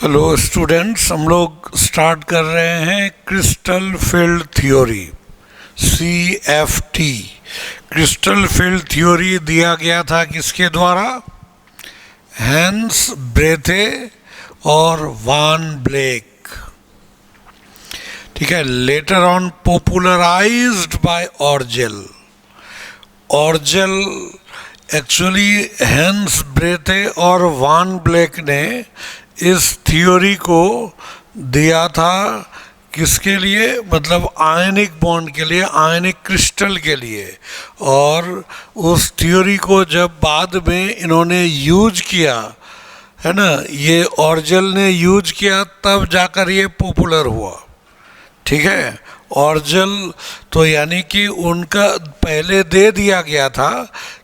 Hello students, हम लोग start कर रहे हैं crystal field theory CFT। Crystal field theory दिया गया था किसके द्वारा? हैंस ब्रेथे और वान ब्लेक। ठीक है, later on popularized by Orgel. Orgel actually Hans Bethe और वान ब्लेक ने इस थ्योरी को दिया था किसके लिए? मतलब आयनिक बॉन्ड के लिए, आयनिक क्रिस्टल के लिए। और उस थ्योरी को जब बाद में इन्होंने यूज किया, है ना, ये ऑर्जेल ने यूज किया, तब जाकर ये पॉपुलर हुआ। ठीक है, ऑर्जेल तो यानी कि उनका पहले दे दिया गया था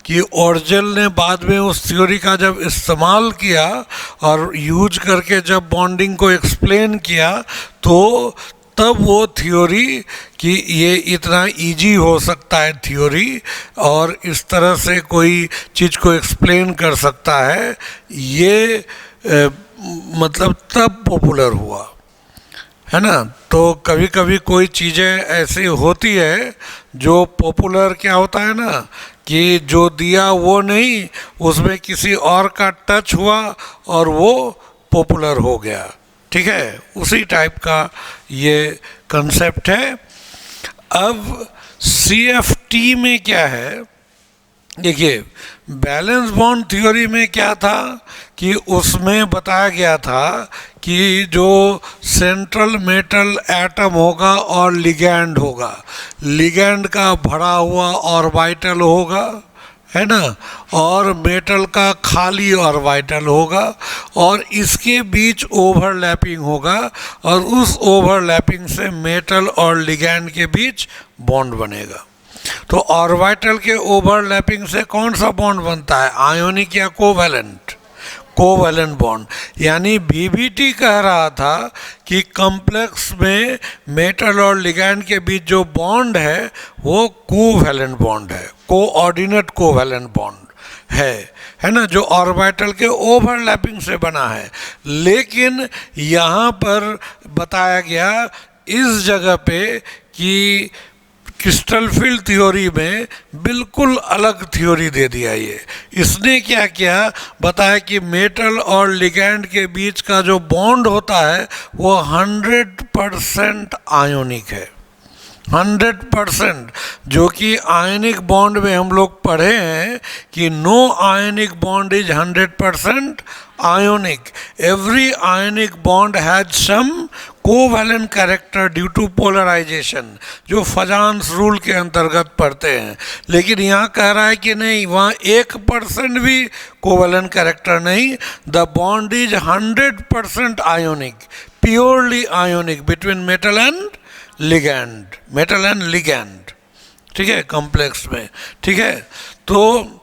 कि ऑर्जेल ने बाद में उस थ्योरी का जब इस्तेमाल किया और यूज करके जब बॉन्डिंग को एक्सप्लेन किया, तो तब वो थ्योरी कि ये इतना इजी हो सकता है थ्योरी, और इस तरह से कोई चीज़ को एक्सप्लेन कर सकता है, ये मतलब तब पॉपुलर हुआ, है ना। तो कभी कभी कोई चीज़ें ऐसी होती है जो पॉपुलर क्या होता है ना, कि जो दिया वो नहीं, उसमें किसी और का टच हुआ और वो पॉपुलर हो गया। ठीक है, उसी टाइप का ये कंसेप्ट है। अब CFT में क्या है, देखिए, बैलेंस बॉन्ड थ्योरी में क्या था कि उसमें बताया गया था कि जो सेंट्रल मेटल एटम होगा और लिगैंड होगा, लिगैंड का भरा हुआ ऑर्बिटल होगा, है ना, और मेटल का खाली ऑर्बिटल होगा, और इसके बीच ओवरलैपिंग होगा, और उस ओवरलैपिंग से मेटल और लिगैंड के बीच बॉन्ड बनेगा। तो ऑर्बिटल के ओवरलैपिंग से कौन सा बॉन्ड बनता है? आयोनिक या कोवैलेंट? Covalent bond. यानी BBT कह रहा था कि कॉम्प्लेक्स में मेटल और लिगैंड के बीच जो बॉन्ड है वो कोवैलेंट बॉन्ड है, कोऑर्डिनेट कोवैलेंट बॉन्ड है ना, जो ऑर्बिटल के ओवरलैपिंग से बना है। लेकिन यहाँ पर बताया गया इस जगह पे कि क्रिस्टल फील्ड थ्योरी में बिल्कुल अलग थ्योरी दे दिया ये। इसने क्या किया, बताया कि मेटल और लिगैंड के बीच का जो बॉन्ड होता है वो 100% आयोनिक है, 100%। जो कि आयनिक बॉन्ड में हम लोग पढ़े हैं कि no ionic bond is 100% ionic. Every ionic bond has some covalent character due to polarisation, जो फजान्स रूल के अंतर्गत पढ़ते हैं। लेकिन यहाँ कह रहा है कि नहीं, वहाँ 1% भी कोवैलेंट कैरेक्टर नहीं। The bond is 100% ionic, purely ionic between metal and ligand, metal and ligand. ठीक है, कॉम्प्लेक्स में। ठीक है, तो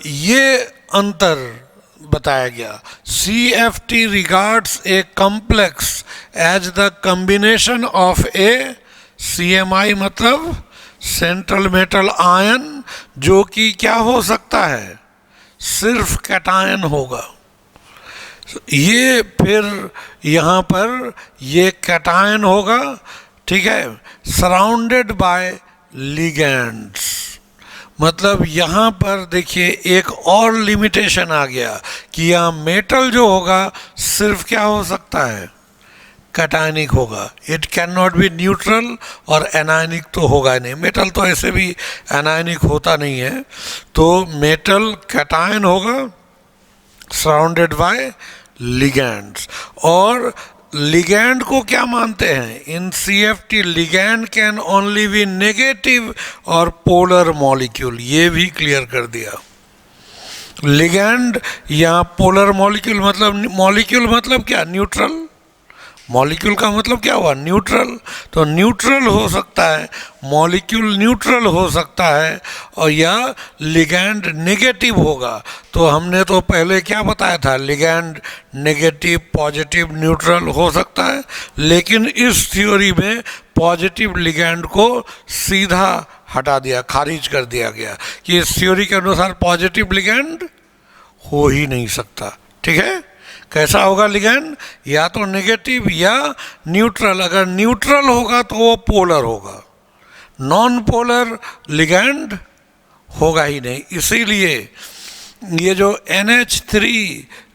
ये अंतर बताया गया। CFT regards a complex as the combination of a CMI, मतलब सेंट्रल मेटल आयन, जो कि क्या हो सकता है? सिर्फ कैटायन होगा। ये फिर यहाँ पर ये कैटायन होगा, ठीक है, सराउंडेड बाय लिगैंड्स। मतलब यहाँ पर देखिए एक और लिमिटेशन आ गया कि यहाँ मेटल जो होगा सिर्फ क्या हो सकता है? कैटायनिक होगा। It can not be neutral, और एनायनिक तो होगा नहीं। मेटल तो ऐसे भी एनायनिक होता नहीं है। तो मेटल कैटायन होगा सराउंडेड बाय लिगैंड्स। और लिगैंड को क्या मानते हैं in CFT? Ligand can only be negative और पोलर मॉलिक्यूल, ये भी क्लियर कर दिया। लिगैंड या पोलर मॉलिक्यूल, मतलब क्या? न्यूट्रल। मॉलिक्यूल का मतलब क्या हुआ? न्यूट्रल। तो न्यूट्रल हो सकता है, मॉलिक्यूल न्यूट्रल हो सकता है, और या लिगैंड नेगेटिव होगा। तो हमने तो पहले क्या बताया था? लिगैंड नेगेटिव, पॉजिटिव, न्यूट्रल हो सकता है। लेकिन इस थ्योरी में पॉजिटिव लिगैंड को सीधा हटा दिया, खारिज कर दिया गया कि इस थ्योरी के अनुसार पॉजिटिव लिगैंड हो ही नहीं सकता। ठीक है, कैसा होगा लिगैंड? या तो नेगेटिव या न्यूट्रल। अगर न्यूट्रल होगा तो वो पोलर होगा, नॉन पोलर लिगैंड होगा ही नहीं। इसीलिए ये जो NH3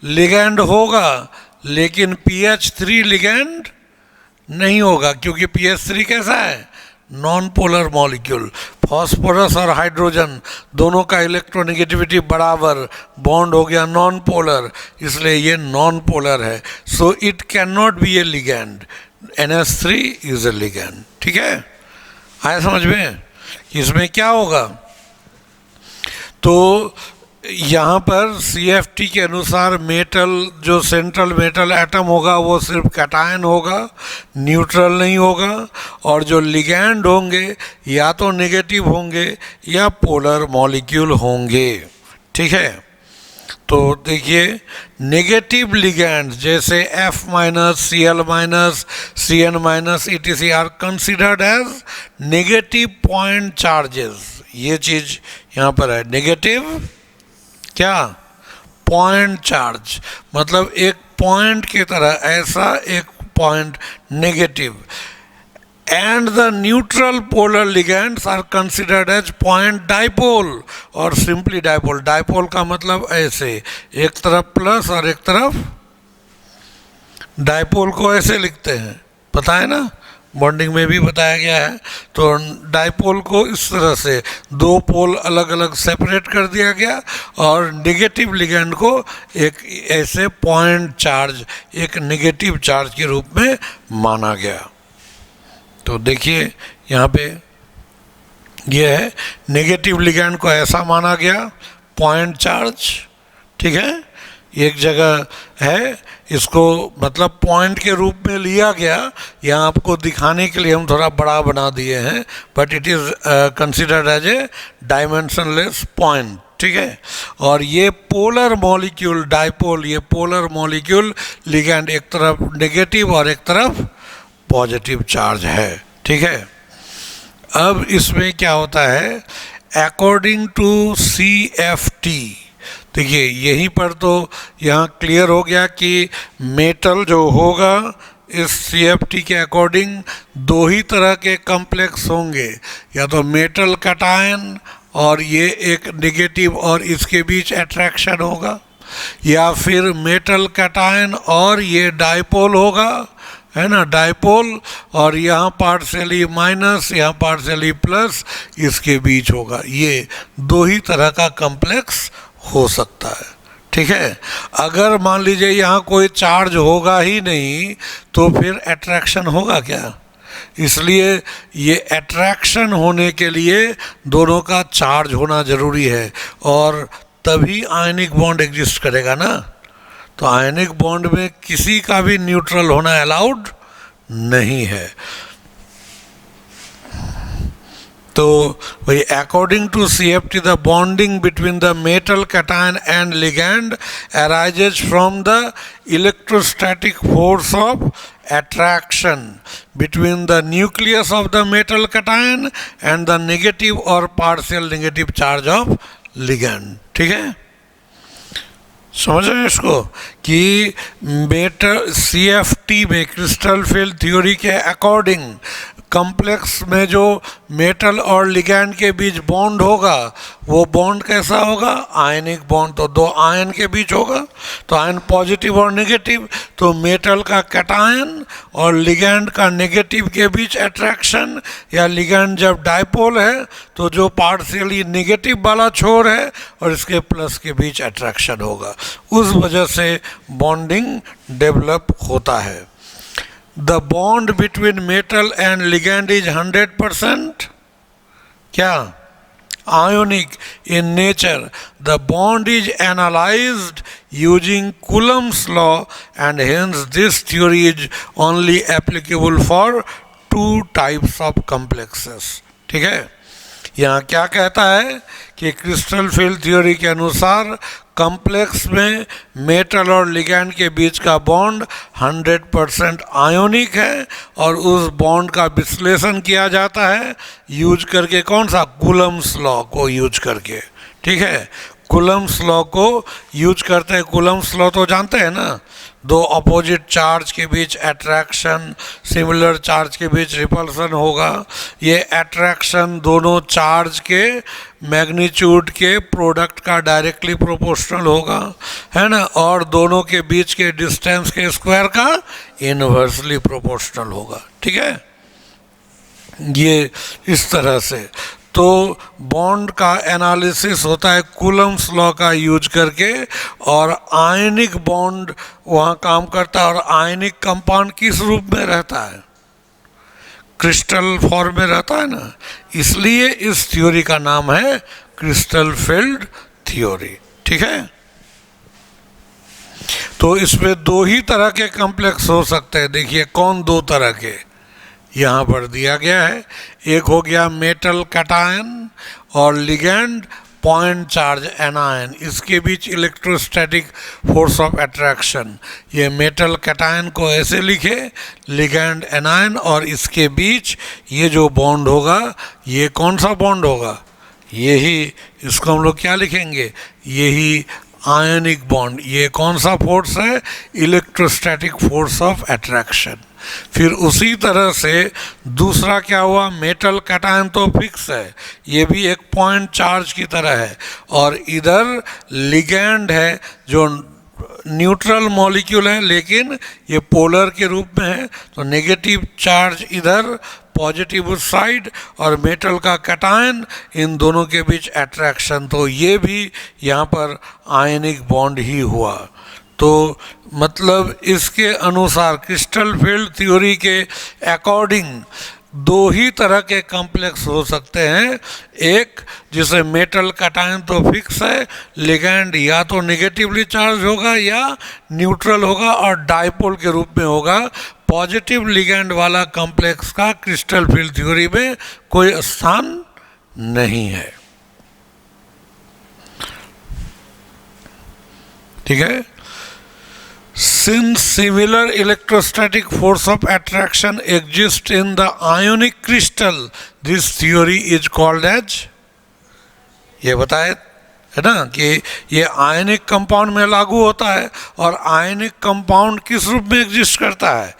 लिगैंड होगा लेकिन PH3 लिगैंड नहीं होगा, क्योंकि PH3 कैसा है? Non polar molecule. फास्फोरस और हाइड्रोजन दोनों का इलेक्ट्रोनेगेटिविटी बराबर, बॉन्ड हो गया नॉन पोलर, इसलिए ये नॉन पोलर है। So it can not be A ligand. NH3 is a ligand. ठीक है, आया समझ में? इसमें क्या होगा? तो यहाँ पर CFT के अनुसार मेटल, जो सेंट्रल मेटल एटम होगा वो सिर्फ कैटायन होगा, न्यूट्रल नहीं होगा। और जो लिगैंड होंगे या तो नेगेटिव होंगे या पोलर मॉलिक्यूल होंगे। ठीक है, तो देखिए नेगेटिव लिगैंड जैसे F-, Cl-, Cn- etc. Are considered as negative point charges. ये चीज यहाँ पर है, नेगेटिव क्या? पॉइंट चार्ज, मतलब एक पॉइंट की तरह, ऐसा एक point negative. And the neutral polar ligands are considered as point dipole और सिंपली डाइपोल। डाइपोल का मतलब ऐसे, एक तरफ प्लस और एक तरफ, डाइपोल को ऐसे लिखते हैं, पता है ना, बॉन्डिंग में भी बताया गया है। तो डाइपोल को इस तरह से दो पोल अलग अलग सेपरेट कर दिया गया और नेगेटिव लिगैंड को एक ऐसे पॉइंट चार्ज, एक नेगेटिव चार्ज के रूप में माना गया। तो देखिए यहाँ पे ये है, नेगेटिव लिगैंड को ऐसा माना गया, पॉइंट चार्ज। ठीक है, एक जगह है, इसको मतलब पॉइंट के रूप में लिया गया। यहाँ आपको दिखाने के लिए हम थोड़ा बड़ा बना दिए हैं, but it is considered as a dimensionless point. ठीक है, और ये पोलर मॉलिक्यूल डाइपोल, ये पोलर मॉलिक्यूल लिगैंड एक तरफ नेगेटिव और एक तरफ पॉजिटिव चार्ज है। ठीक है, अब इसमें क्या होता है, अकॉर्डिंग टू CFT, देखिए यहीं पर तो यहाँ क्लियर हो गया कि मेटल जो होगा इस CFT के अकॉर्डिंग दो ही तरह के कॉम्प्लेक्स होंगे, या तो मेटल कैटायन और ये एक नेगेटिव और इसके बीच अट्रैक्शन होगा, या फिर मेटल कैटायन और ये डाइपोल होगा, है ना, डाइपोल, और यहाँ पार्शियली माइनस, यहाँ पार्शियली प्लस, इसके बीच होगा। ये दो ही तरह का कॉम्प्लेक्स हो सकता है। ठीक है, अगर मान लीजिए यहाँ कोई चार्ज होगा ही नहीं तो फिर अट्रैक्शन होगा क्या? इसलिए ये अट्रैक्शन होने के लिए दोनों का चार्ज होना ज़रूरी है और तभी आयनिक बॉन्ड एग्जिस्ट करेगा ना। तो आयनिक बॉन्ड में किसी का भी न्यूट्रल होना अलाउड नहीं है। तो वही according to CFT the bonding between the metal cation and ligand arises from the electrostatic force of attraction between the nucleus of the metal cation and the negative or partial negative charge of ligand। ठीक है, समझ रहे हैं इसको कि metal CFT में crystal field theory के according complex में जो मेटल और लिगैंड के बीच बॉन्ड होगा वो बॉन्ड कैसा होगा? Ionic bond. तो दो आयन के बीच होगा, तो आयन पॉजिटिव और नेगेटिव, तो मेटल का कैटायन और लिगैंड का नेगेटिव के बीच अट्रैक्शन, या लिगैंड जब डाइपोल है तो जो पार्शियली नेगेटिव वाला छोर है और इसके प्लस के बीच अट्रैक्शन होगा, उस वजह से बॉन्डिंग डेवलप होता है। The bond between metal and ligand is 100% क्या? Ionic in nature. The bond is analysed using Coulomb's law and hence this theory is only applicable for 2 types of complexes. ठीक है, यहाँ क्या कहता है कि क्रिस्टल फील्ड थ्योरी के अनुसार कॉम्प्लेक्स में मेटल और लिगैंड के बीच का बॉन्ड 100% आयोनिक है और उस बॉन्ड का विश्लेषण किया जाता है यूज करके, कौन सा? कूलम्स लॉ को यूज करके। ठीक है, कूलम्स लॉ को यूज करते हैं। कूलम्स लॉ तो जानते हैं ना, दो अपोजिट चार्ज के बीच अट्रैक्शन, सिमिलर चार्ज के बीच रिपल्सन होगा। ये अट्रैक्शन दोनों चार्ज के मैग्नीट्यूड के प्रोडक्ट का डायरेक्टली प्रोपोर्शनल होगा, है ना, और दोनों के बीच के डिस्टेंस के स्क्वायर का इनवर्सली प्रोपोर्शनल होगा। ठीक है, ये इस तरह से। तो बॉन्ड का एनालिसिस होता है कूलम्स लॉ का यूज करके, और आयनिक बॉन्ड वहाँ काम करता है। और आयनिक कंपाउंड किस रूप में रहता है? क्रिस्टल फॉर्म में रहता है ना, इसलिए इस थ्योरी का नाम है क्रिस्टल फील्ड थ्योरी। ठीक है, तो इसमें दो ही तरह के कॉम्प्लेक्स हो सकते हैं। देखिए कौन दो तरह के यहाँ पर दिया गया है। एक हो गया मेटल कैटायन और लिगैंड पॉइंट चार्ज एनायन, इसके बीच इलेक्ट्रोस्टैटिक फोर्स ऑफ अट्रैक्शन। ये मेटल कैटायन को ऐसे लिखे, लिगैंड एनायन, और इसके बीच ये जो बॉन्ड होगा, ये कौन सा बॉन्ड होगा? यही, इसको हम लोग क्या लिखेंगे? यही आयनिक बॉन्ड। ये कौन सा फोर्स है? Electrostatic force of attraction. फिर उसी तरह से दूसरा क्या हुआ? मेटल कैटायन तो फिक्स है, ये भी एक पॉइंट चार्ज की तरह है, और इधर लिगैंड है जो न्यूट्रल मॉलिक्यूल है, लेकिन ये पोलर के रूप में है। तो नेगेटिव चार्ज इधर, पॉजिटिव उस साइड, और मेटल का कैटायन, इन दोनों के बीच अट्रैक्शन। तो ये भी यहाँ पर आयनिक बॉन्ड ही हुआ। तो मतलब इसके अनुसार क्रिस्टल फील्ड थ्योरी के अकॉर्डिंग दो ही तरह के कॉम्प्लेक्स हो सकते हैं। एक जिसे मेटल कैटायन तो फिक्स है, लिगैंड या तो नेगेटिवली चार्ज होगा या न्यूट्रल होगा और डायपोल के रूप में होगा। पॉजिटिव लिगैंड वाला कॉम्प्लेक्स का क्रिस्टल फील्ड थ्योरी में कोई स्थान नहीं है। ठीक है, since similar electrostatic force of attraction exists in the ionic crystal, this theory is called as, ये बताए है ना कि ये आयनिक कंपाउंड में लागू होता है, और आयनिक कंपाउंड किस रूप में एग्जिस्ट करता है?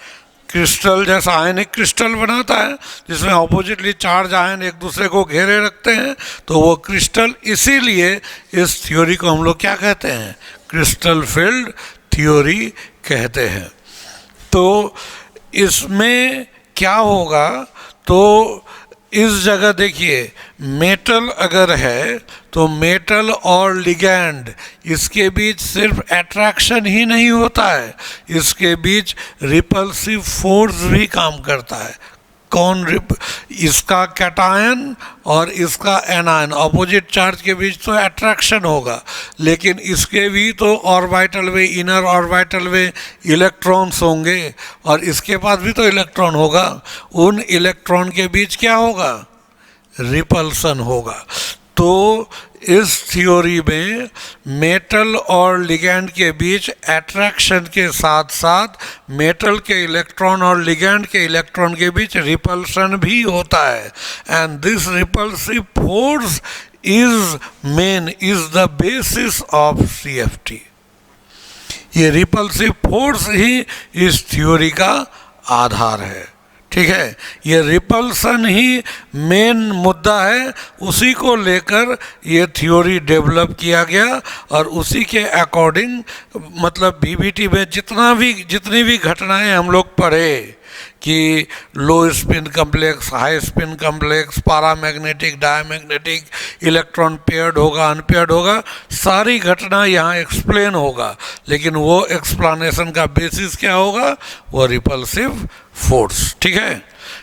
क्रिस्टल जैसा आयनिक क्रिस्टल बनाता है जिसमें ऑपोजिटली चार्ज आयन एक दूसरे को घेरे रखते हैं, तो वो क्रिस्टल, इसीलिए इस थ्योरी को हम लोग क्या कहते हैं? क्रिस्टल फील्ड थ्योरी कहते हैं। तो इसमें क्या होगा? तो इस जगह देखिए, मेटल अगर है तो मेटल और लिगैंड, इसके बीच सिर्फ अट्रैक्शन ही नहीं होता है, इसके बीच रिपल्सिव फोर्स भी काम करता है। कौन? इसका कैटायन और इसका एनायन, अपोजिट चार्ज के बीच तो अट्रैक्शन होगा, लेकिन इसके भी तो ऑर्बिटल में, इनर ऑर्बिटल में इलेक्ट्रॉन्स होंगे, और इसके पास भी तो इलेक्ट्रॉन होगा। उन इलेक्ट्रॉन के बीच क्या होगा? रिपल्सन होगा। तो इस थ्योरी में मेटल और लिगैंड के बीच अट्रैक्शन के साथ साथ मेटल के इलेक्ट्रॉन और लिगैंड के इलेक्ट्रॉन के बीच रिपल्सन भी होता है। And this repulsive force is the basis of CFT। ये रिपल्सिव फोर्स ही इस थ्योरी का आधार है। ठीक है, ये रिपल्सन ही मेन मुद्दा है, उसी को लेकर ये थ्योरी डेवलप किया गया, और उसी के अकॉर्डिंग मतलब BBT में जितनी भी घटनाएं हम लोग पढ़े कि लो spin complex, high spin complex, paramagnetic, diamagnetic, electron paired होगा, अनपेयर्ड होगा, सारी घटना यहाँ एक्सप्लेन होगा, लेकिन वो एक्सप्लेनेशन का बेसिस क्या होगा? वो रिपल्सिव फोर्स। ठीक है,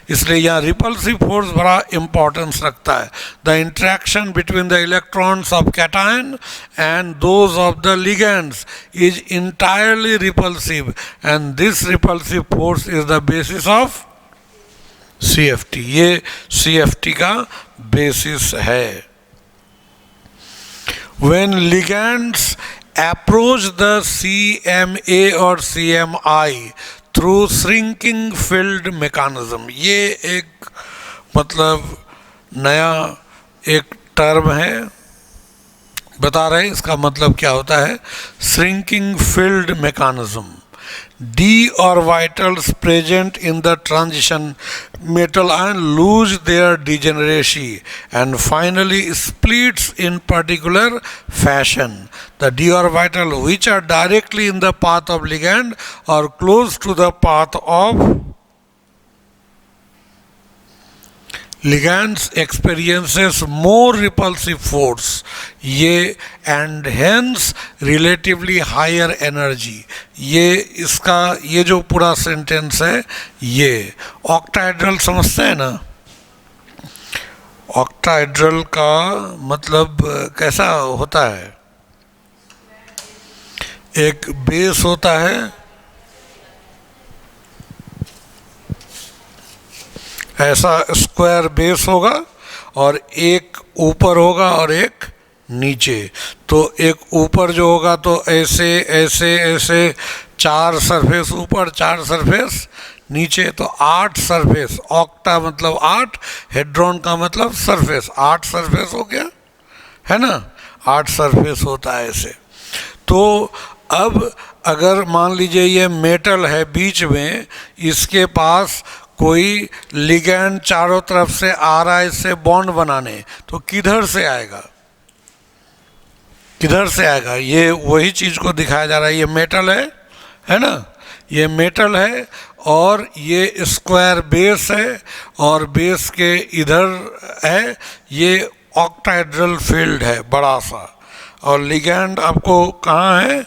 इसलिए यहाँ रिपल्सिव फोर्स बड़ा इंपॉर्टेंस रखता है। The interaction between the electrons of cation and those of the ligands is entirely repulsive, and this repulsive force is the basis of CFT। ये CFT का बेसिस है। When ligands approach the CMA और CMI through shrinking field mechanism, ये एक मतलब नया एक term है, बता रहे हैं इसका मतलब क्या होता है। Shrinking field mechanism, d orbitals present in the transition metal ion lose their degeneracy and finally splits in particular fashion. The d orbital which are directly in the path of ligand or close to the path of ligands experiences more repulsive force ये and hence relatively higher energy. ये इसका ये जो पूरा sentence है ये octahedral समझते हैं ना? ऑक्टाहेड्रल का मतलब कैसा होता है? एक बेस होता है, ऐसा स्क्वायर बेस होगा और एक ऊपर होगा और एक नीचे. तो एक ऊपर जो होगा तो ऐसे ऐसे ऐसे 4 सरफेस ऊपर 4 सरफेस नीचे, तो 8 सरफेस. ऑक्टा मतलब 8, हेड्रॉन का मतलब सरफेस. 8 सरफेस हो गया है ना, 8 सरफेस होता है ऐसे. तो अब अगर मान लीजिए ये मेटल है बीच में, इसके पास कोई लिगैंड चारों तरफ से आ रहा है इससे बॉन्ड बनाने, तो किधर से आएगा? किधर से आएगा? ये वही चीज़ को दिखाया जा रहा है. ये मेटल है ना, ये मेटल है और ये स्क्वायर बेस है और बेस के इधर है ये ऑक्टाहेड्रल फील्ड है बड़ा सा. और लिगैंड आपको कहाँ है?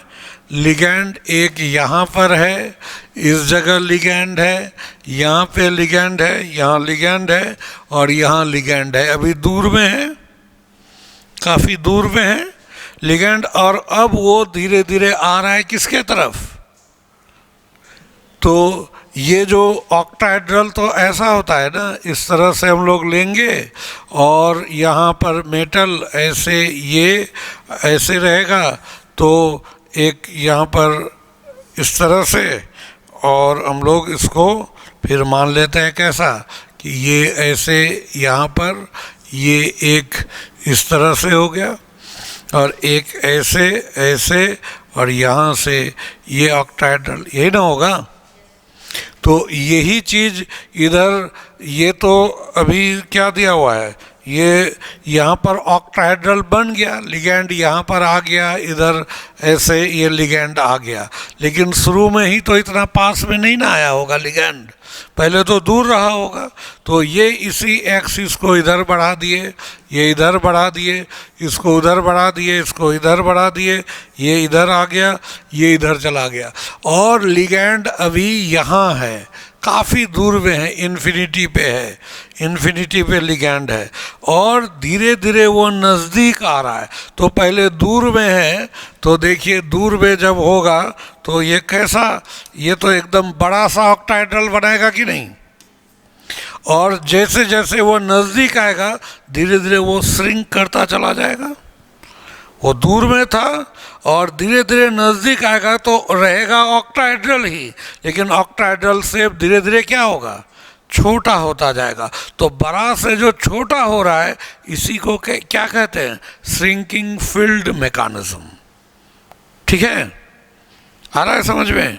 लिगैंड एक यहाँ पर है, इस जगह लिगैंड है, यहाँ पे लिगैंड है, यहाँ लिगैंड है और यहाँ लिगैंड है. अभी दूर में है, काफ़ी दूर में है लिगैंड. और अब वो धीरे धीरे आ रहा है किसके तरफ? तो ये जो ऑक्टाहेड्रल तो ऐसा होता है ना, इस तरह से हम लोग लेंगे और यहाँ पर मेटल ऐसे ये ऐसे रहेगा, तो एक यहाँ पर इस तरह से, और हम लोग इसको फिर मान लेते हैं कैसा कि ये ऐसे यहाँ पर ये एक इस तरह से हो गया और एक ऐसे ऐसे और यहाँ से ये ऑक्टाहेड्रल, यही ना होगा? तो यही चीज़ इधर, ये तो अभी क्या दिया हुआ है, ये यहाँ पर ऑक्टाहेड्रल बन गया, लिगैंड यहाँ पर आ गया, इधर ऐसे ये लिगैंड आ गया. लेकिन शुरू में ही तो इतना पास में नहीं ना आया होगा लिगैंड, पहले तो दूर रहा होगा. तो ये इसी एक्सिस को इधर बढ़ा दिए, ये इधर बढ़ा दिए, इसको उधर बढ़ा दिए, इसको इधर बढ़ा दिए, ये इधर आ गया, ये इधर चला गया. और लिगैंड अभी यहाँ है, काफ़ी दूर में है, इन्फिनिटी पे है, इन्फिनिटी पे लिगैंड है और धीरे धीरे वो नज़दीक आ रहा है. तो पहले दूर में है, तो देखिए दूर में जब होगा तो ये कैसा, ये तो एकदम बड़ा सा ऑक्टाहेड्रल बनाएगा कि नहीं? और जैसे जैसे वो नज़दीक आएगा धीरे धीरे वो श्रिंक करता चला जाएगा. वो दूर में था और धीरे धीरे नज़दीक आएगा तो रहेगा ऑक्टाहेड्रल ही, लेकिन ऑक्टाहेड्रल शेप धीरे धीरे क्या होगा? छोटा होता जाएगा. तो बड़ा से जो छोटा हो रहा है इसी को क्या कहते हैं? Shrinking field mechanism. ठीक है, आ रहा है समझ में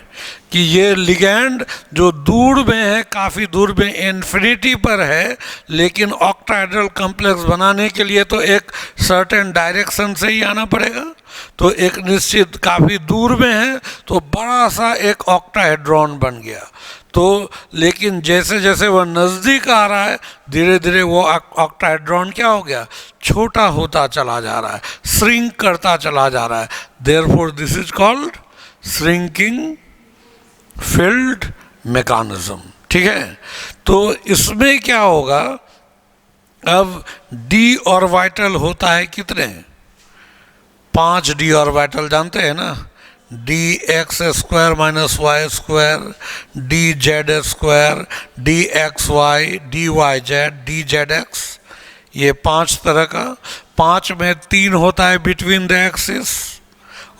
कि ये लिगैंड जो दूर में है, काफ़ी दूर में इन्फिनिटी पर है, लेकिन ऑक्टाहेड्रल कॉम्प्लेक्स बनाने के लिए तो एक सर्टेन डायरेक्शन से ही आना पड़ेगा. तो एक निश्चित काफ़ी दूर में है तो बड़ा सा एक ऑक्टाहेड्रॉन बन गया. तो लेकिन जैसे जैसे वह नज़दीक आ रहा है धीरे धीरे वो ऑक्टाहेड्रॉन क्या हो गया? छोटा होता चला जा रहा है, श्रिंक करता चला जा रहा है. Therefore this is called shrinking field mechanism. ठीक है, तो इसमें क्या होगा? अब डी ऑर्बिटल होता है कितने? 5 डी ऑर्बिटल जानते हैं ना, D x square minus Y square, D Z square, D x Y, D Y Z, D Z x. ये 5 तरह का. 5 में 3 होता है बिटवीन द एक्सिस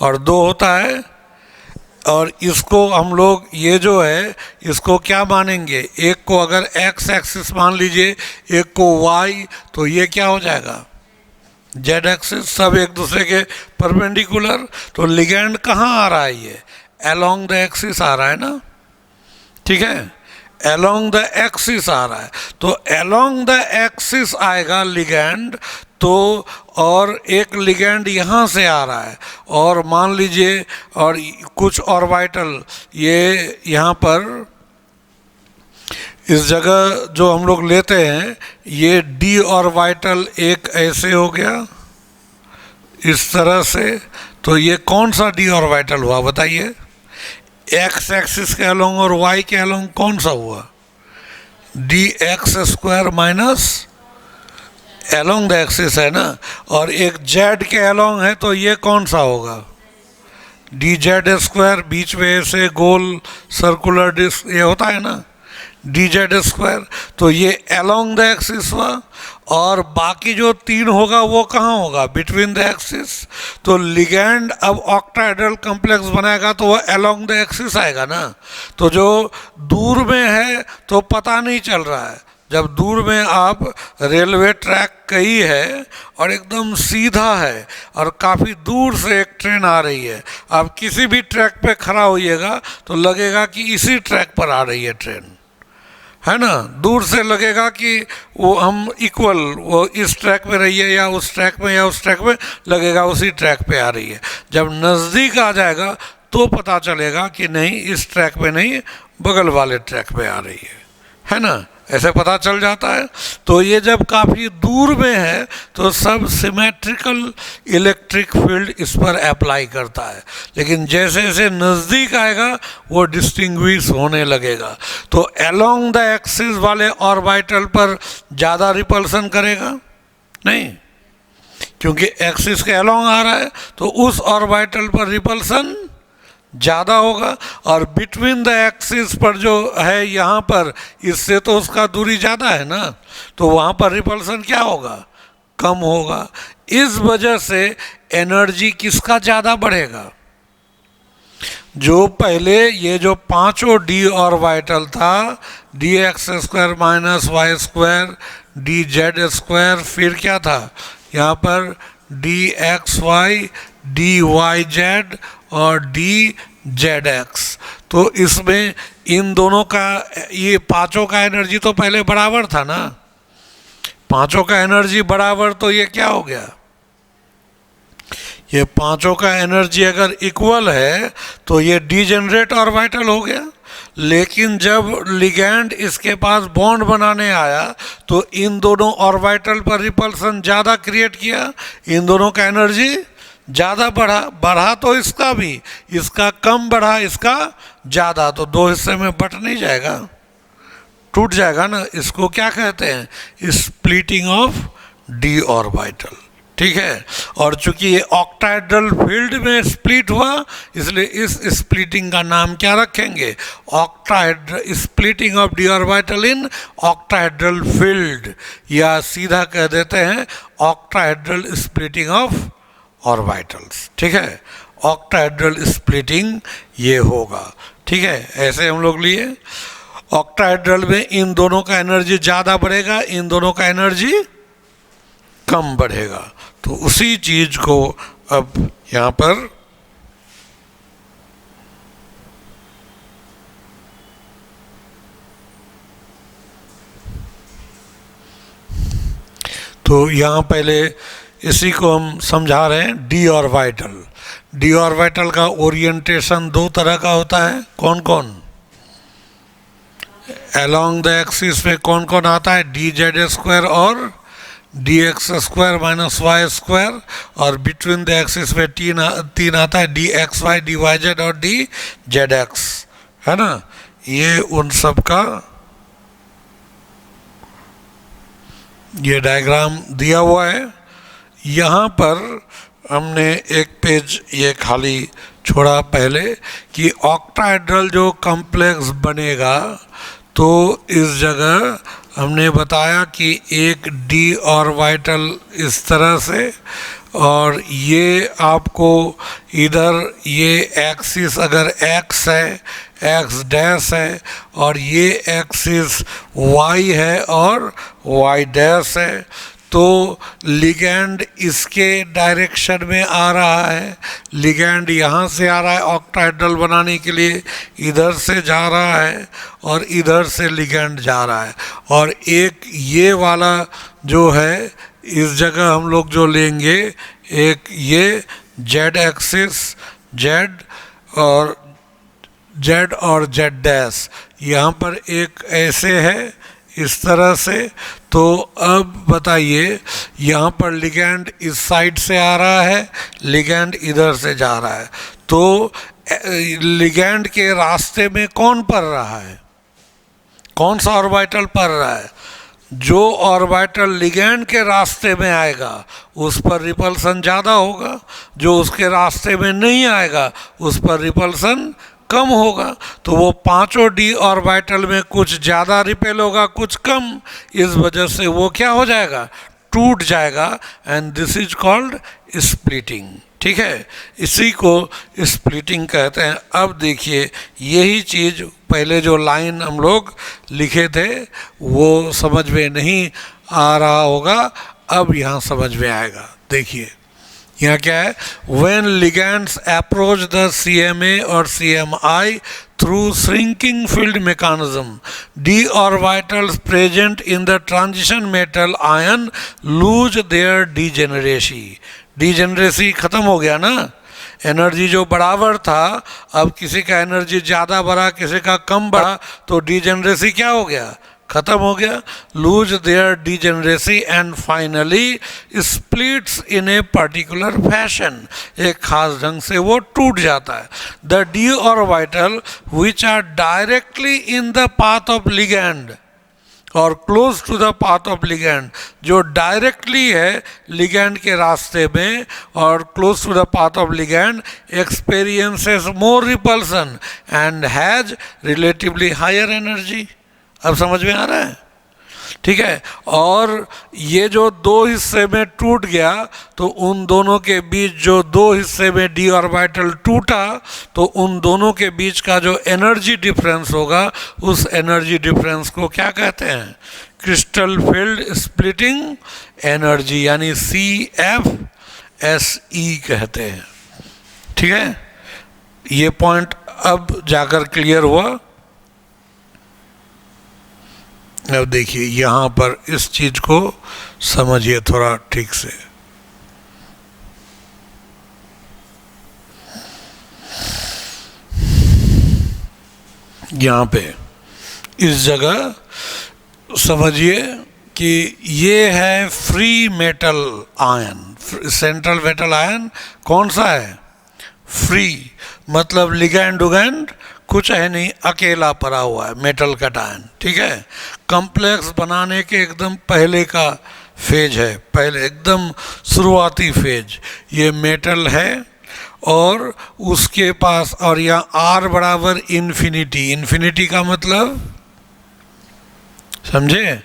और 2 होता है. और इसको हम लोग ये जो है इसको क्या मानेंगे? एक को अगर एक्स एक्सिस मान लीजिए, एक को वाई, तो ये क्या हो जाएगा? Z axis. सब एक दूसरे के परपेंडिकुलर. तो लिगैंड कहाँ आ रहा है? ये अलोंग द एक्सिस आ रहा है ना, ठीक है, अलोंग द एक्सिस आ रहा है। तो अलोंग द एक्सिस आएगा लिगैंड, तो और एक लिगैंड यहाँ से आ रहा है, और मान लीजिए और कुछ ऑर्बिटल ये यहाँ पर इस जगह जो हम लोग लेते हैं, ये डी ऑर्बिटल एक ऐसे हो गया इस तरह से। तो ये कौन सा डी ऑर्बिटल हुआ बताइए? एक्स एक्सिस के अलोंग और वाई के अलोंग कौन सा हुआ? D x square minus along the axis है ना, और एक जेड के अलोंग है, तो ये कौन सा होगा? डी जेड स्क्वायर, बीच में ऐसे गोल सर्कुलर डिस्क ये होता है ना, डी जेड स्क्वायर। तो ये अलोंग द एक्सिस हुआ, और बाकी जो तीन होगा वो कहाँ होगा? Between the axis. तो लिगैंड अब ऑक्टाहेड्रल कॉम्प्लेक्स बनाएगा तो वो अलोंग द एक्सिस आएगा ना। तो जो दूर में है तो पता नहीं चल रहा है, जब दूर में आप रेलवे ट्रैक कहीं है और एकदम सीधा है और काफ़ी दूर से एक ट्रेन आ रही है, आप किसी भी ट्रैक पे खड़ा होइएगा तो लगेगा कि इसी ट्रैक पर आ रही है ट्रेन, है ना। दूर से लगेगा कि वो हम इक्वल, वो इस ट्रैक पे रही है या उस ट्रैक में या उस ट्रैक में, लगेगा उसी ट्रैक पे आ रही है। जब नज़दीक आ जाएगा तो पता चलेगा कि नहीं, इस ट्रैक पे नहीं, बगल वाले ट्रैक पे आ रही है ना, ऐसे पता चल जाता है। तो ये जब काफ़ी दूर में है तो सब सिमेट्रिकल इलेक्ट्रिक फील्ड इस पर अप्लाई करता है, लेकिन जैसे जैसे नज़दीक आएगा वो डिस्टिंग्विश होने लगेगा। तो अलोंग द एक्सिस वाले ऑर्बिटल पर ज़्यादा रिपल्सन करेगा नहीं, क्योंकि एक्सिस के अलोंग आ रहा है, तो उस ऑर्बिटल पर रिपल्सन ज़्यादा होगा, और बिटवीन द एक्सिस पर जो है यहाँ पर, इससे तो उसका दूरी ज़्यादा है ना, तो वहाँ पर रिपल्सन क्या होगा? कम होगा। इस वजह से एनर्जी किसका ज़्यादा बढ़ेगा? जो पहले ये जो पांचों डी ऑर्बिटल था, d x square minus Y square D Z square, फिर क्या था यहाँ पर? D x Y D Y z और डी जेड एक्स। तो इसमें इन दोनों का, ये पांचों का एनर्जी तो पहले बराबर था ना, पांचों का एनर्जी बराबर, तो ये क्या हो गया? ये पांचों का एनर्जी अगर इक्वल है तो ये डीजेनरेट ऑर्बिटल हो गया। लेकिन जब लिगैंड इसके पास बॉन्ड बनाने आया तो इन दोनों ऑर्बिटल पर रिपल्सन ज़्यादा क्रिएट किया, इन दोनों का एनर्जी ज़्यादा बढ़ा तो इसका भी, इसका कम बढ़ा, इसका ज़्यादा, तो दो हिस्से में बट नहीं जाएगा, टूट जाएगा ना। इसको क्या कहते हैं? स्प्लिटिंग ऑफ डी ऑर्बिटल, ठीक है। और चूंकि ये ऑक्टाहेड्रल फील्ड में स्प्लिट हुआ, इसलिए इस स्प्लिटिंग का नाम क्या रखेंगे? Octahedral, splitting of D orbital in octahedral field, या सीधा कह देते हैं ऑक्टाहेड्रल स्प्लिटिंग ऑफ ऑर्बिटल्स, ठीक है। ऑक्टाहेड्रल स्प्लिटिंग ये होगा, ठीक है। ऐसे हम लोग लिए ऑक्टाहेड्रल में इन दोनों का एनर्जी ज़्यादा बढ़ेगा, इन दोनों का एनर्जी कम बढ़ेगा। तो उसी चीज को अब यहाँ पर तो यहाँ पहले इसी को हम समझा रहे हैं। डी ऑर्बिटल, डी ऑर्बिटल का ओरिएंटेशन दो तरह का होता है। कौन कौन? अलोंग द एक्सिस में कौन कौन आता है? डी जेड स्क्वायर और d x square minus Y square, और बिटवीन द एक्सिस में तीन आता है, d x Y D Y z और डी जेड एक्स, है ना। ये उन सब का ये डायग्राम दिया हुआ है। यहाँ पर हमने एक पेज ये खाली छोड़ा पहले कि ऑक्टाहेड्रल जो कॉम्प्लेक्स बनेगा, तो इस जगह हमने बताया कि एक डी ऑर्बिटल इस तरह से, और ये आपको इधर ये एक्सिस अगर एक्स है, एक्स डैश है, और ये एक्सिस वाई है और वाई डैश है, तो लिगैंड इसके डायरेक्शन में आ रहा है, लिगैंड यहाँ से आ रहा है ऑक्टाहेड्रल बनाने के लिए, इधर से जा रहा है और इधर से लिगैंड जा रहा है। और एक ये वाला जो है इस जगह हम लोग जो लेंगे, एक ये जेड एक्सिस, जेड और जेड डैश, यहाँ पर एक ऐसे है इस तरह से। तो अब बताइए, यहाँ पर लिगैंड इस साइड से आ रहा है, लिगैंड इधर से जा रहा है, तो लिगैंड के रास्ते में कौन पड़ रहा है, कौन सा ऑर्बिटल पड़ रहा है? जो ऑर्बिटल लिगैंड के रास्ते में आएगा उस पर रिपल्सन ज़्यादा होगा, जो उसके रास्ते में नहीं आएगा उस पर रिपल्सन कम होगा। तो वो पांचों डी ऑर्बिटल में कुछ ज़्यादा रिपेल होगा, कुछ कम, इस वजह से वो क्या हो जाएगा, टूट जाएगा। And this is called splitting. ठीक है, इसी को स्प्लिटिंग कहते हैं। अब देखिए, यही चीज़ पहले जो लाइन हम लोग लिखे थे वो समझ में नहीं आ रहा होगा, अब यहाँ समझ में आएगा। देखिए यहाँ क्या है, when ligands approach the CMA or CMI through shrinking field mechanism, d orbitals present in the transition metal ion lose their degeneracy। degeneracy खत्म हो गया ना, एनर्जी जो बराबर था, अब किसी का एनर्जी ज़्यादा बढ़ा, किसी का कम बढ़ा, तो डिजेनरेसी क्या हो गया, खत्म हो गया। Lose their degeneracy and finally splits in a particular fashion, एक खास ढंग से वो टूट जाता है। The D orbital which are directly in the path of ligand और close to the path of ligand, जो डायरेक्टली है लिगैंड के रास्ते में और close to the path of ligand, experiences more repulsion and has relatively higher energy. अब समझ में आ रहा है? ठीक है, और ये जो दो हिस्से में टूट गया, तो उन दोनों के बीच जो दो हिस्से में डी ऑर्बिटल टूटा, तो उन दोनों के बीच का जो एनर्जी डिफरेंस होगा, उस एनर्जी डिफरेंस को क्या कहते हैं, क्रिस्टल फील्ड स्प्लिटिंग एनर्जी, यानी CFSE कहते हैं। ठीक है, ये पॉइंट अब जाकर क्लियर हुआ। अब देखिए यहाँ पर इस चीज को समझिए थोड़ा ठीक से। यहाँ पे इस जगह समझिए कि ये है free metal ion, central metal ion कौन सा है, फ्री, मतलब लिगैंड उगैंड कुछ है नहीं, अकेला पड़ा हुआ है, मेटल कटायन। ठीक है, कॉम्प्लेक्स बनाने के एकदम पहले का फेज है, पहले एकदम शुरुआती फेज, ये मेटल है और उसके पास, और यहाँ R बराबर इन्फिनिटी, इन्फिनिटी का मतलब समझे,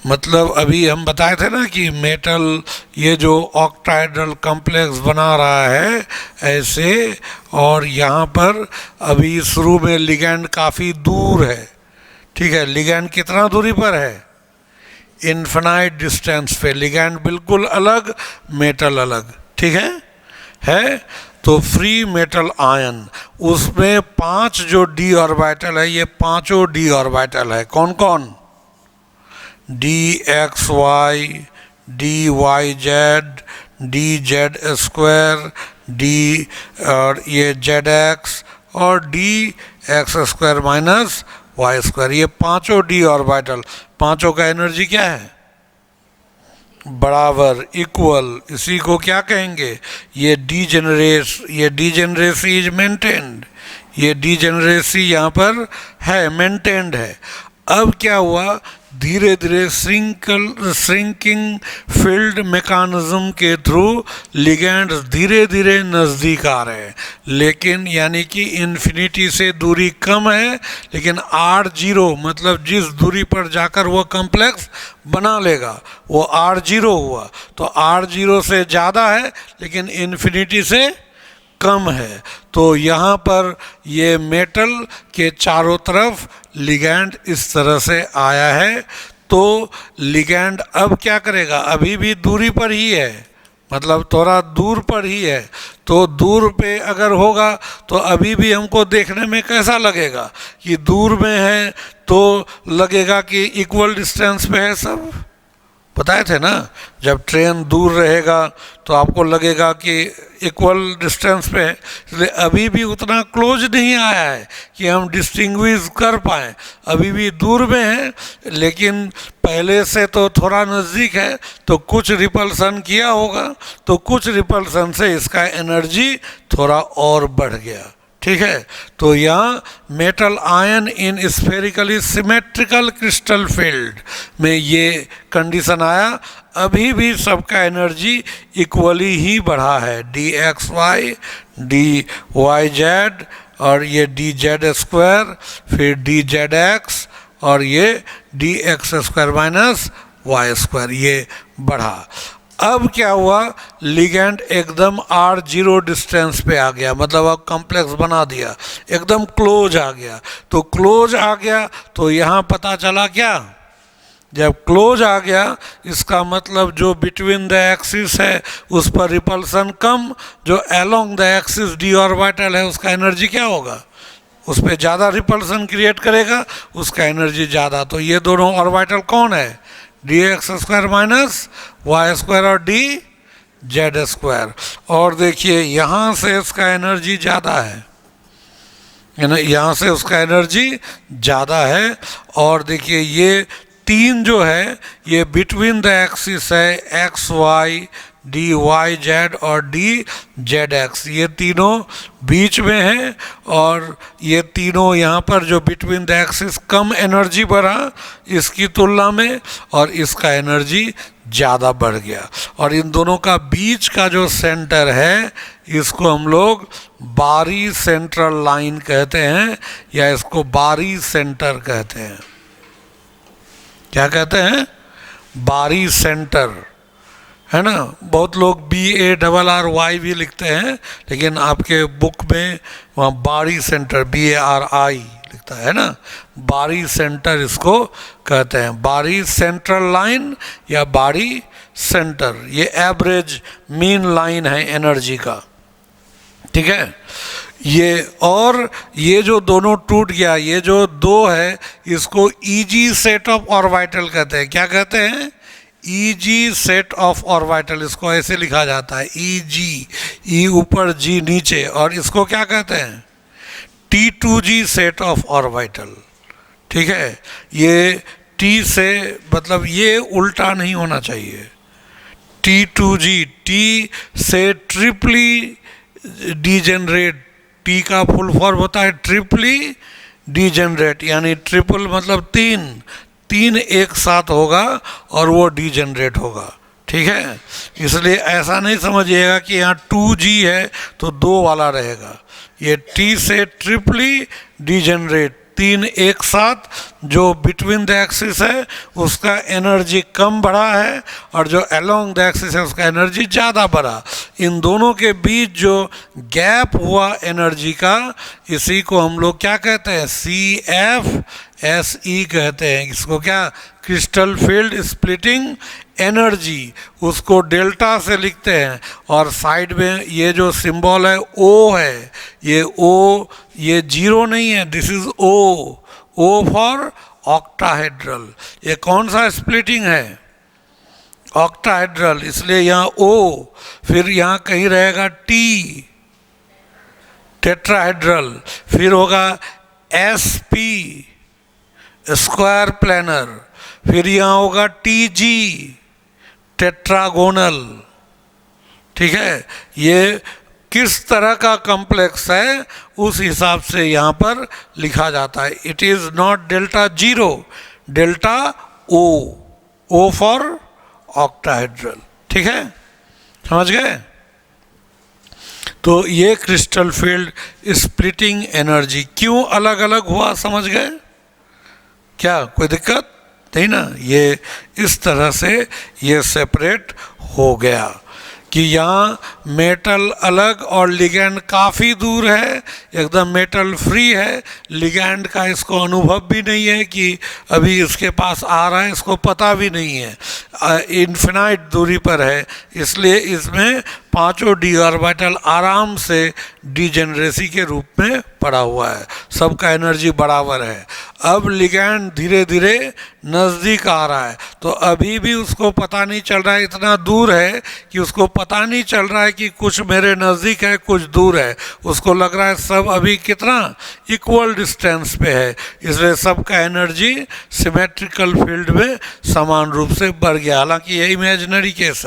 मतलब अभी हम बताए थे ना कि मेटल ये जो ऑक्टाहेड्रल कॉम्प्लेक्स बना रहा है ऐसे, और यहाँ पर अभी शुरू में लिगैंड काफ़ी दूर है। ठीक है, लिगैंड कितना दूरी पर है, इन्फिनाइट डिस्टेंस पे, लिगैंड बिल्कुल अलग, मेटल अलग। ठीक है? तो फ्री मेटल आयन, उसमें 5 जो डी ऑर्बिटल है, ये पांचों डी ऑर्बिटल है। कौन कौन, DXY, DYZ, DZ², D और ये ZX और DX² माइनस Y², ये पांचों डी ऑर्बिटल, पांचों का एनर्जी क्या है, बराबर, इक्वल। इसी को क्या कहेंगे, ये डीजेनरेसी इज मेंटेन्ड, ये डीजेनरेसी यहाँ पर है, मेंटेन्ड है। अब क्या हुआ, धीरे धीरे श्रिंकिंग फील्ड मैकेनिज्म के थ्रू लिगैंड धीरे धीरे नज़दीक आ रहे हैं, लेकिन यानी कि इन्फिनिटी से दूरी कम है, लेकिन R0 मतलब जिस दूरी पर जाकर वो कॉम्प्लेक्स बना लेगा वो R0 हुआ, तो R0 से ज़्यादा है लेकिन इन्फिनिटी से कम है। तो यहाँ पर ये मेटल के चारों तरफ लिगैंड इस तरह से आया है। तो लिगैंड अब क्या करेगा, अभी भी दूरी पर ही है, मतलब थोड़ा दूर पर ही है, तो दूर पे अगर होगा तो अभी भी हमको देखने में कैसा लगेगा कि दूर में है, तो लगेगा कि इक्वल डिस्टेंस पे है सब। बताए थे ना, जब ट्रेन दूर रहेगा तो आपको लगेगा कि इक्वल डिस्टेंस पे है, इसलिए अभी भी उतना क्लोज नहीं आया है कि हम डिस्टिंग्विश कर पाएँ, अभी भी दूर में है, लेकिन पहले से तो थोड़ा नज़दीक है, तो कुछ रिपल्सन किया होगा, तो कुछ रिपल्सन से इसका एनर्जी थोड़ा और बढ़ गया। ठीक है, तो यहाँ मेटल आयन इन स्फेरिकली सिमेट्रिकल क्रिस्टल फील्ड में ये कंडीशन आया, अभी भी सबका एनर्जी इक्वली ही बढ़ा है, d x Y D Y z, और ये डी जेड स्क्वायर, फिर डी जेड एक्स, और ये d x square minus Y square, ये बढ़ा। अब क्या हुआ, लिगैंड एकदम R0 डिस्टेंस पे आ गया, मतलब अब कॉम्प्लेक्स बना दिया, एकदम क्लोज आ गया। तो क्लोज आ गया तो यहाँ पता चला क्या, जब क्लोज आ गया इसका मतलब जो बिटवीन द एक्सिस है उस पर रिपल्सन कम, जो along the axis D orbital है उसका एनर्जी क्या होगा, उस पर ज़्यादा रिपल्सन क्रिएट करेगा, उसका एनर्जी ज़्यादा। तो ये दोनों ऑर्बिटल कौन है, d x square minus Y square और डी जेड स्क्वायर। और देखिए यहाँ से इसका एनर्जी ज़्यादा है, यहाँ से उसका एनर्जी ज़्यादा है। और देखिए ये तीन जो है ये बिटवीन द एक्सिस है, x Y D Y z और डी जेड एक्स, ये तीनों बीच में हैं, और ये तीनों यहाँ पर जो between the axis come energy बढ़ा इसकी तुलना में, और इसका एनर्जी ज़्यादा बढ़ गया। और इन दोनों का बीच का जो सेंटर है इसको हम लोग बारी सेंट्रल लाइन कहते हैं, या इसको बारी सेंटर कहते हैं। क्या कहते हैं, बारी सेंटर, है ना। बहुत लोग BARRY भी लिखते हैं, लेकिन आपके बुक में वहाँ बारी सेंटर BARI लिखता है ना, बारी सेंटर इसको कहते हैं, बारी सेंट्रल लाइन या बारी सेंटर, ये एवरेज मीन लाइन है एनर्जी का। ठीक है, ये और ये जो दोनों टूट गया, ये जो दो है इसको EG सेट ऑफ ऑर्बिटल कहते हैं। क्या कहते हैं, EG सेट ऑफ ऑर्बिटल, इसको ऐसे लिखा जाता है EG, E ऊपर G नीचे, और इसको क्या कहते हैं, T2G सेट ऑफ ऑर्बिटल। ठीक है, ये T से मतलब ये उल्टा नहीं होना चाहिए, T2G, T से ट्रिपली डीजेनरेट, T का फुल फॉर्म होता है ट्रिपली डीजेनरेट, यानी ट्रिपल मतलब तीन एक साथ होगा और वो डीजेनरेट होगा। ठीक है, इसलिए ऐसा नहीं समझिएगा कि यहाँ 2G है तो 2 वाला रहेगा, ये T से ट्रिपली डीजेनरेट, 3 एक साथ, जो बिटवीन द एक्सिस है उसका एनर्जी कम बढ़ा है, और जो अलोंग द एक्सिस है उसका एनर्जी ज़्यादा बढ़ा। इन दोनों के बीच जो गैप हुआ एनर्जी का, इसी को हम लोग क्या कहते हैं, CFSE कहते हैं। इसको क्या, क्रिस्टल फील्ड स्प्लिटिंग एनर्जी, उसको डेल्टा से लिखते हैं, और साइड में ये जो सिंबल है O है, ये O ये 0 नहीं है, this is O for octahedral. ये कौन सा स्प्लिटिंग है, ऑक्टाहेड्रल, इसलिए यहाँ O, फिर यहाँ कहीं रहेगा T टेट्राहेड्रल, फिर होगा SP स्क्वायर प्लेनर, फिर यहाँ होगा TG टेट्रागोनल। ठीक है, ये किस तरह का कॉम्प्लेक्स है उस हिसाब से यहाँ पर लिखा जाता है। It is not delta 0, delta O for octahedral. ठीक है, समझ गए। तो ये क्रिस्टल फील्ड स्प्लिटिंग एनर्जी क्यों अलग अलग हुआ, समझ गए, क्या कोई दिक्कत नहीं ना, ये इस तरह से ये सेपरेट हो गया। कि यहाँ मेटल अलग और लिगैंड काफ़ी दूर है, एकदम मेटल फ्री है, लिगैंड का इसको अनुभव भी नहीं है कि अभी इसके पास आ रहा है, इसको पता भी नहीं है, इन्फिनाइट दूरी पर है, इसलिए इसमें पांचों डी ऑर्बिटल आराम से डिजेनरेसी के रूप में पड़ा हुआ है, सबका एनर्जी बराबर है। अब लिगैंड धीरे धीरे नज़दीक आ रहा है, तो अभी भी उसको पता नहीं चल रहा है, इतना दूर है कि उसको पता नहीं चल रहा है कि कुछ मेरे नज़दीक है कुछ दूर है, उसको लग रहा है सब अभी कितना इक्वल डिस्टेंस पे है, इसलिए सबका एनर्जी सिमेट्रिकल फील्ड में समान रूप से बढ़ गया। हालांकि ये इमेजिनरी केस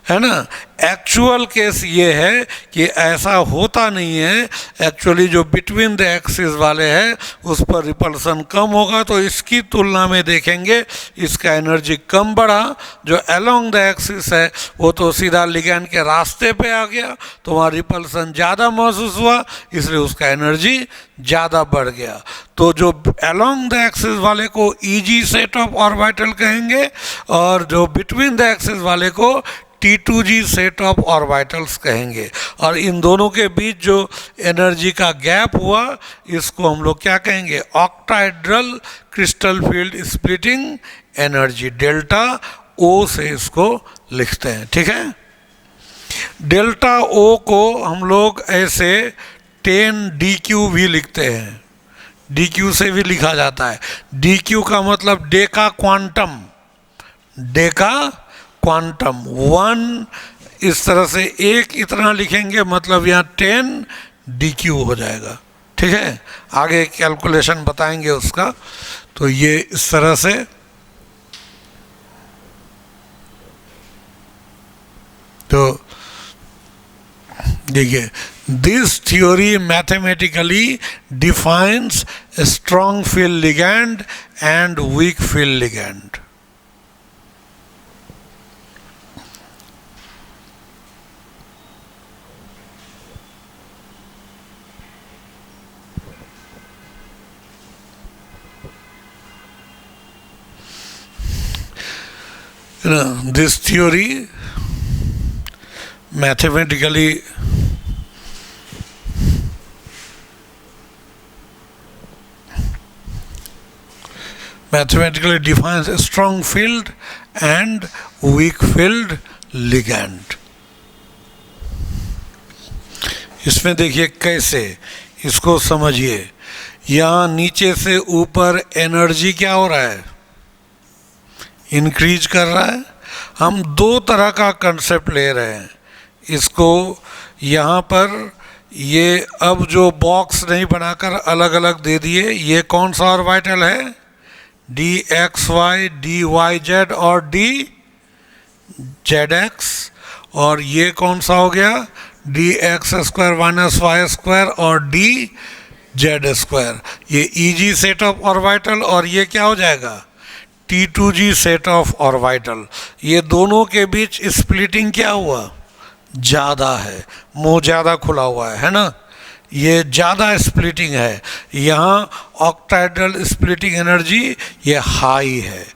है ना, एक्चुअल केस ये है कि ऐसा होता नहीं है। एक्चुअली जो बिटवीन द एक्सिस वाले हैं उस पर रिपल्सन कम होगा, तो इसकी तुलना में देखेंगे इसका एनर्जी कम बढ़ा। जो अलोंग द एक्सिस है वो तो सीधा लिगैंड के रास्ते पे आ गया, तो वहाँ रिपल्सन ज़्यादा महसूस हुआ, इसलिए उसका एनर्जी ज़्यादा बढ़ गया। तो जो अलोंग द एक्सिस वाले को ईजी सेट ऑफ ऑर्बिटल कहेंगे, और जो बिटवीन द एक्सिस वाले को T2G सेट ऑफ ऑर्बिटल्स कहेंगे। और इन दोनों के बीच जो एनर्जी का गैप हुआ इसको हम लोग क्या कहेंगे, octahedral crystal field splitting energy, delta O से इसको लिखते हैं। ठीक है, डेल्टा O को हम लोग ऐसे 10dq भी लिखते हैं, dq से भी लिखा जाता है। dq का मतलब डेका क्वांटम, डेका क्वांटम 1, इस तरह से एक इतना लिखेंगे, मतलब यहाँ 10dq हो जाएगा। ठीक है, आगे कैलकुलेशन बताएंगे उसका। तो ये इस तरह से, तो देखिए, this theory mathematically defines strong field ligand and weak field ligand. This theory mathematically defines a strong field and weak field ligand। इसमें देखिए कैसे, इसको समझिए। यहाँ नीचे से ऊपर एनर्जी क्या हो रहा है, इंक्रीज कर रहा है। हम दो तरह का कंसेप्ट ले रहे हैं इसको। यहाँ पर ये अब जो बॉक्स नहीं बनाकर अलग अलग दे दिए, ये कौन सा ऑर्बिटल है, dxy dyz और dzx, और ये कौन सा हो गया, dx square minus Y square और dz²। ये ईजी सेट ऑफ ऑर्बिटल, और ये क्या हो जाएगा, T2G सेट ऑफ ऑर्बिटल। ये दोनों के बीच स्प्लिटिंग क्या हुआ, ज़्यादा है, मुंह ज़्यादा खुला हुआ है ना, ये ज़्यादा स्प्लिटिंग है। यहाँ ऑक्टाहेड्रल स्प्लिटिंग एनर्जी ये हाई है,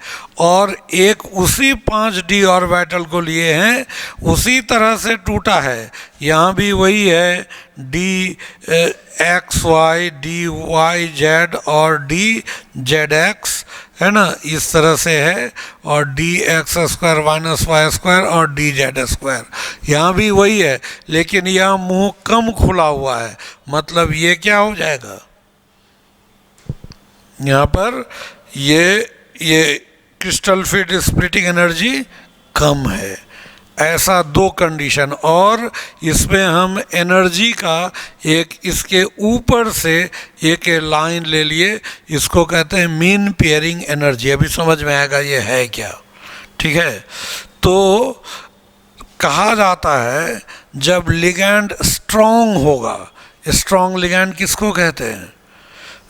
और एक उसी 5d ऑर्बिटल को लिए हैं, उसी तरह से टूटा है। यहाँ भी वही है, dxy dyz और dzx है ना, इस तरह से है, और dx² माइनस वाई स्क्वायर और dz²। यहाँ भी वही है, लेकिन यहाँ मुंह कम खुला हुआ है, मतलब ये क्या हो जाएगा, यहाँ पर ये क्रिस्टल फील्ड स्प्लिटिंग एनर्जी कम है। ऐसा दो कंडीशन, और इसमें हम एनर्जी का एक इसके ऊपर से एक लाइन ले लिए, इसको कहते हैं मीन पेयरिंग एनर्जी। अभी समझ में आएगा ये है क्या। ठीक है, तो कहा जाता है जब लिगैंड स्ट्रॉन्ग होगा, स्ट्रॉन्ग लिगैंड किसको कहते हैं,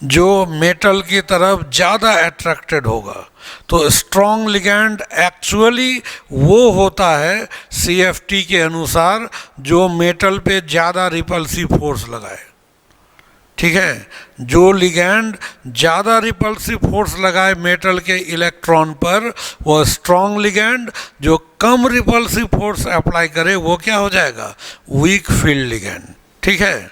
जो मेटल की तरफ ज़्यादा अट्रैक्टेड होगा। तो स्ट्रॉन्ग लिगैंड एक्चुअली वो होता है CFT के अनुसार जो मेटल पे ज़्यादा रिपल्सिव फोर्स लगाए। ठीक है, जो लिगैंड ज़्यादा रिपल्सिव फोर्स लगाए मेटल के इलेक्ट्रॉन पर वो स्ट्रॉन्ग लिगैंड, जो कम रिपल्सिव फोर्स अप्लाई करे वो क्या हो जाएगा, वीक फील्ड लिगैंड। ठीक है,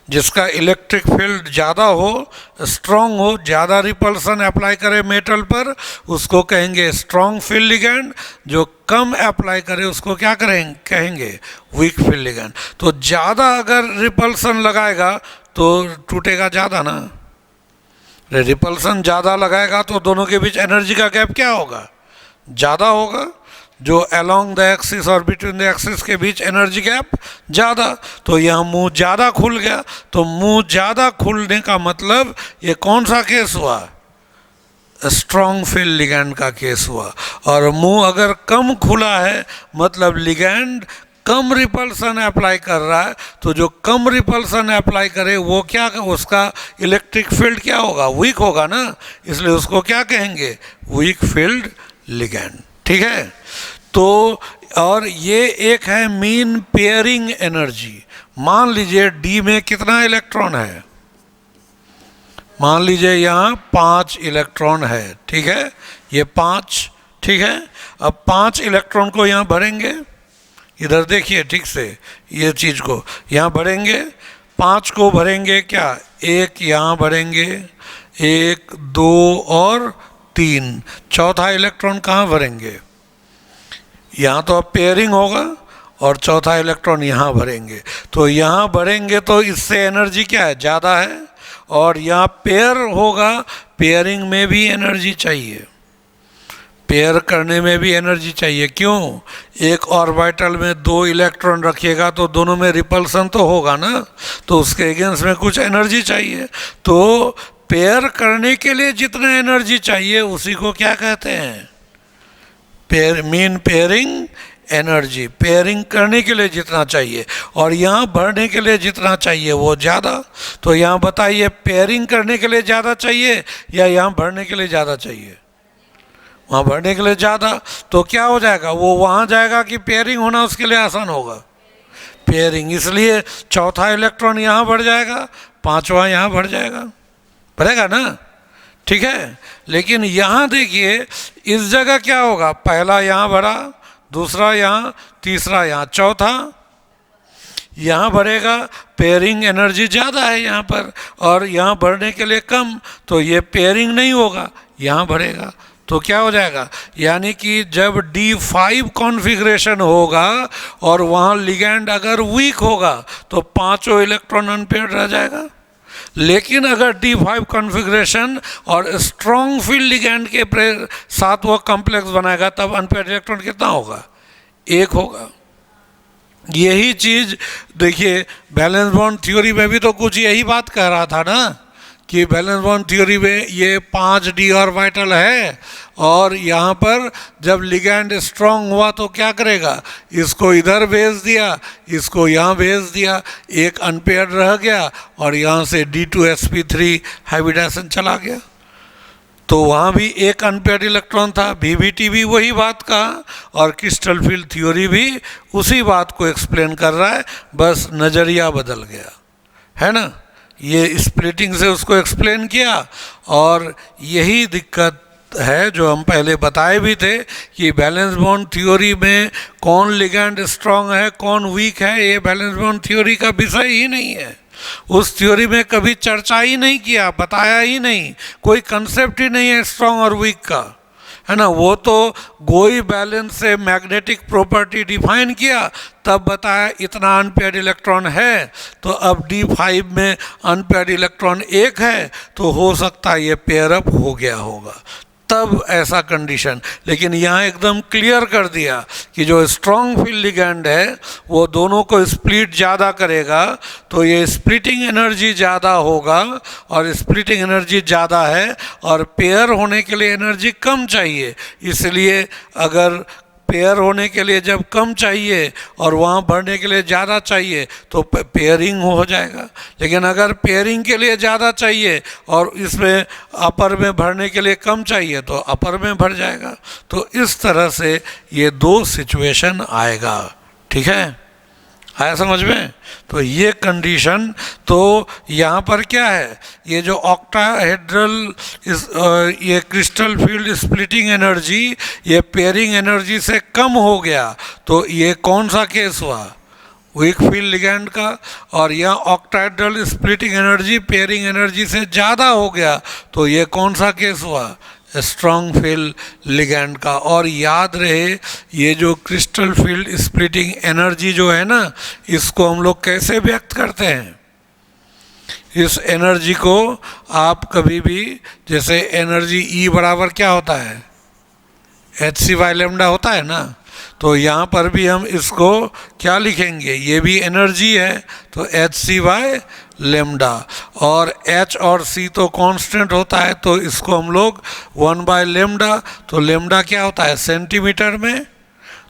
जिसका इलेक्ट्रिक फील्ड ज़्यादा हो, स्ट्रॉन्ग हो, ज़्यादा रिपल्सन अप्लाई करे मेटल पर, उसको कहेंगे स्ट्रॉन्ग फील्ड लिगैंड। जो कम अप्लाई करे उसको क्या कहेंगे वीक फील्ड लिगैंड। तो ज़्यादा अगर रिपल्सन लगाएगा तो टूटेगा ज़्यादा ना, रिपल्सन ज़्यादा लगाएगा तो दोनों के बीच एनर्जी का गैप क्या होगा, ज़्यादा होगा। जो अलोंग द एक्सिस और बिटवीन द एक्सिस के बीच एनर्जी गैप ज़्यादा, तो यहाँ मुंह ज़्यादा खुल गया। तो मुंह ज़्यादा खुलने का मतलब ये कौन सा केस हुआ, स्ट्रॉन्ग फील्ड लिगैंड का केस हुआ। और मुंह अगर कम खुला है मतलब लिगैंड कम रिपल्सन अप्लाई कर रहा है, तो जो कम रिपल्सन अप्लाई करे वो क्या, उसका इलेक्ट्रिक फील्ड क्या होगा, वीक होगा ना, इसलिए उसको क्या कहेंगे, वीक फील्ड लिगैंड। ठीक है, तो और ये एक है मीन पेयरिंग एनर्जी। मान लीजिए डी में कितना इलेक्ट्रॉन है, मान लीजिए यहाँ 5 इलेक्ट्रॉन है। ठीक है, ये 5, ठीक है। अब 5 इलेक्ट्रॉन को यहाँ भरेंगे, इधर देखिए ठीक से, ये चीज़ को यहाँ भरेंगे, 5 को भरेंगे क्या, एक यहाँ भरेंगे, 1 2 और 3, चौथा इलेक्ट्रॉन कहाँ भरेंगे, यहाँ तो अब पेयरिंग होगा और चौथा इलेक्ट्रॉन यहाँ भरेंगे। तो यहाँ भरेंगे तो इससे एनर्जी क्या है, ज़्यादा है, और यहाँ पेयर होगा, पेयरिंग में भी एनर्जी चाहिए, पेयर करने में भी एनर्जी चाहिए। क्यों, एक ऑर्बिटल में 2 इलेक्ट्रॉन रखिएगा तो दोनों में रिपल्सन तो होगा ना, तो उसके अगेंस्ट में कुछ एनर्जी चाहिए। तो पेयर करने के लिए जितना एनर्जी चाहिए उसी को क्या कहते हैं, मीन पेयरिंग एनर्जी। पेयरिंग करने के लिए जितना चाहिए और यहाँ भरने के लिए जितना चाहिए वो ज़्यादा। तो यहाँ बताइए पेयरिंग करने के लिए ज़्यादा चाहिए या यहाँ भरने के लिए ज़्यादा चाहिए, वहाँ भरने के लिए ज़्यादा। तो क्या हो जाएगा, वो वहाँ जाएगा कि पेयरिंग होना उसके लिए आसान होगा, पेयरिंग, इसलिए चौथा इलेक्ट्रॉन यहाँ भर जाएगा, 5वां यहाँ भर जाएगा, भरेगा ना। ठीक है, लेकिन यहाँ देखिए इस जगह क्या होगा, पहला यहाँ भरा, दूसरा यहाँ, तीसरा यहाँ, चौथा यहाँ भरेगा। पेयरिंग एनर्जी ज़्यादा है यहाँ पर और यहाँ भरने के लिए कम, तो ये पेयरिंग नहीं होगा, यहाँ भरेगा। तो क्या हो जाएगा, यानी कि जब D5 कॉन्फ़िगरेशन होगा और वहाँ लिगैंड अगर वीक होगा तो 5 इलेक्ट्रॉन अनपेयर्ड रह जाएगा। लेकिन अगर D5 कॉन्फ़िगरेशन और स्ट्रॉन्ग फील्ड लिगैंड के साथ वो कॉम्प्लेक्स बनाएगा तब अनपेयर्ड इलेक्ट्रॉन कितना होगा, 1 होगा। यही चीज़ देखिए बैलेंस बॉन्ड थ्योरी में भी तो कुछ यही बात कह रहा था ना, कि बैलेंस बॉन्ड थ्योरी में ये 5d ऑर्बिटल है और यहाँ पर जब लिगैंड स्ट्रॉन्ग हुआ तो क्या करेगा, इसको इधर भेज दिया, इसको यहाँ भेज दिया, एक अनपेयर्ड रह गया और यहाँ से D2sp3 हाइब्रिडाइजेशन चला गया। तो वहाँ भी एक अनपेयर्ड इलेक्ट्रॉन था। VBT भी वही बात कहा और क्रिस्टल फील्ड थ्योरी भी उसी बात को एक्सप्लेन कर रहा है, बस नज़रिया बदल गया है ना। ये स्प्लिटिंग से उसको एक्सप्लेन किया और यही दिक्कत है जो हम पहले बताए भी थे कि बैलेंस बॉन्ड थ्योरी में कौन लिगैंड स्ट्रॉन्ग है कौन वीक है, ये बैलेंस बॉन्ड थ्योरी का विषय ही नहीं है। उस थ्योरी में कभी चर्चा ही नहीं किया, बताया ही नहीं, कोई कंसेप्ट ही नहीं है स्ट्रॉन्ग और वीक का, है ना। वो तो गोई बैलेंस से मैग्नेटिक प्रॉपर्टी डिफाइन किया, तब बताया इतना अनपेयर्ड इलेक्ट्रॉन है, तो अब D5 में अनपेयर्ड इलेक्ट्रॉन 1 है तो हो सकता है ये पेयर अप हो गया होगा, तब ऐसा कंडीशन। लेकिन यहाँ एकदम क्लियर कर दिया कि जो स्ट्रॉन्ग फील्ड लिगैंड है वो दोनों को स्प्लिट ज़्यादा करेगा, तो ये स्प्लिटिंग एनर्जी ज़्यादा होगा और स्प्लिटिंग एनर्जी ज़्यादा है और पेयर होने के लिए एनर्जी कम चाहिए। इसलिए अगर पेयर होने के लिए जब कम चाहिए और वहाँ भरने के लिए ज़्यादा चाहिए तो पेयरिंग हो जाएगा। लेकिन अगर पेयरिंग के लिए ज़्यादा चाहिए और इसमें अपर में भरने के लिए कम चाहिए तो अपर में भर जाएगा। तो इस तरह से ये 2 सिचुएशन आएगा। ठीक है, आया समझ में? तो ये कंडीशन, तो यहाँ पर क्या है, ये जो ऑक्टाहेड्रल ये क्रिस्टल फील्ड स्प्लिटिंग एनर्जी ये पेयरिंग एनर्जी से कम हो गया, तो ये कौन सा केस हुआ, वीक फील्ड लिगैंड का। और यहाँ octahedral splitting energy pairing energy से ज़्यादा हो गया, तो ये कौन सा केस हुआ, स्ट्रॉन्ग फील्ड लिगैंड का। और याद रहे ये जो क्रिस्टल फील्ड स्प्लिटिंग एनर्जी जो है ना, इसको हम लोग कैसे व्यक्त करते हैं, इस एनर्जी को आप कभी भी, जैसे एनर्जी E बराबर क्या होता है, hc/λ होता है ना, तो यहाँ पर भी हम इसको क्या लिखेंगे, ये भी एनर्जी है तो hc/λ, और h और c तो कांस्टेंट होता है, तो इसको हम लोग 1/λ, तो लैम्डा क्या होता है सेंटीमीटर में,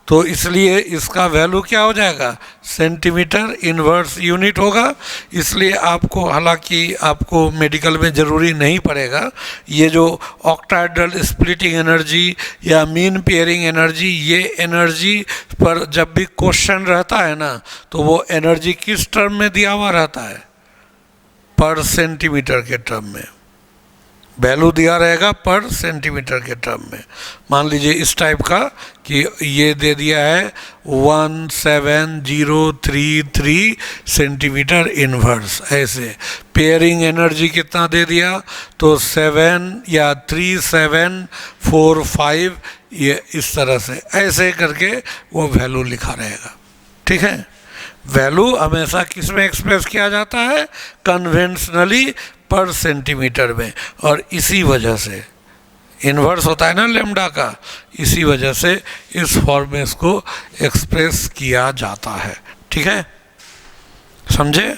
तो इसलिए इसका वैल्यू क्या हो जाएगा, सेंटीमीटर इनवर्स यूनिट होगा। इसलिए आपको, हालांकि आपको मेडिकल में ज़रूरी नहीं पड़ेगा, ये जो ऑक्टाहेड्रल स्प्लिटिंग एनर्जी या मीन पेयरिंग एनर्जी, ये एनर्जी पर जब भी क्वेश्चन रहता है ना, तो वो एनर्जी किस टर्म में दिया हुआ रहता है, पर सेंटीमीटर के टर्म में वैल्यू दिया रहेगा, पर सेंटीमीटर के टर्म में। मान लीजिए इस टाइप का कि ये दे दिया है 17033 सेंटीमीटर इनवर्स, ऐसे पेयरिंग एनर्जी कितना दे दिया, तो 7 या 3745, ये इस तरह से ऐसे करके वो वैल्यू लिखा रहेगा। ठीक है, वैल्यू हमेशा किस में एक्सप्रेस किया जाता है, कन्वेंशनली पर सेंटीमीटर में, और इसी वजह से इन्वर्स होता है ना लैम्डा का, इसी वजह से इस फॉर्म में इसको एक्सप्रेस किया जाता है। ठीक है, समझे?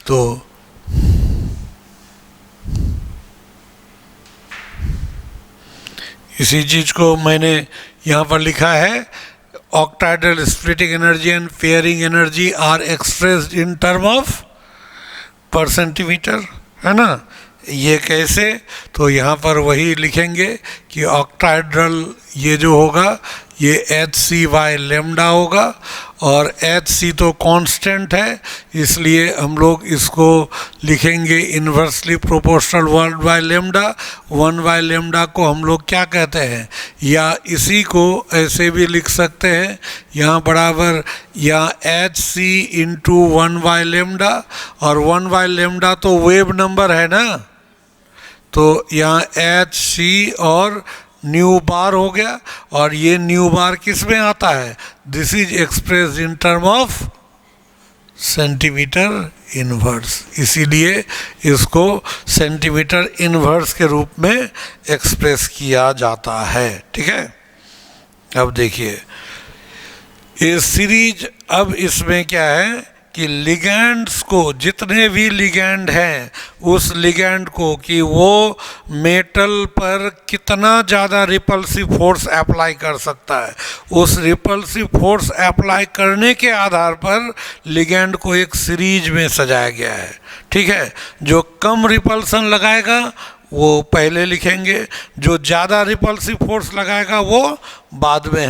तो इसी चीज़ को मैंने यहाँ पर लिखा है, octahedral splitting energy and pairing energy are expressed in term of per centimetre, है ना। ये कैसे, तो यहाँ पर वही लिखेंगे कि ऑक्टाहेड्रल ये जो होगा ये hc/λ होगा, और hc तो कांस्टेंट है, इसलिए हम लोग इसको लिखेंगे इन्वर्सली प्रोपोर्शनल 1/λ। 1/λ को हम लोग क्या कहते हैं, या इसी को ऐसे भी लिख सकते हैं, यहाँ बराबर या hc इंटू 1/λ, और 1/λ तो वेव नंबर है ना, तो यहाँ hc और न्यू बार हो गया, और ये न्यू बार किस में आता है, this is expressed in term of centimetre inverse, इसीलिए इसको सेंटीमीटर इनवर्स के रूप में एक्सप्रेस किया जाता है। ठीक है, अब देखिए ये सीरीज, अब इसमें क्या है कि लिगैंड्स को, जितने भी लिगैंड हैं उस लिगैंड को, कि वो मेटल पर कितना ज़्यादा रिपल्सिव फोर्स अप्लाई कर सकता है, उस रिपल्सिव फोर्स अप्लाई करने के आधार पर लिगैंड को एक सीरीज में सजाया गया है। ठीक है, जो कम रिपल्सन लगाएगा वो पहले लिखेंगे, जो ज़्यादा रिपल्सिव फोर्स लगाएगा वो बाद में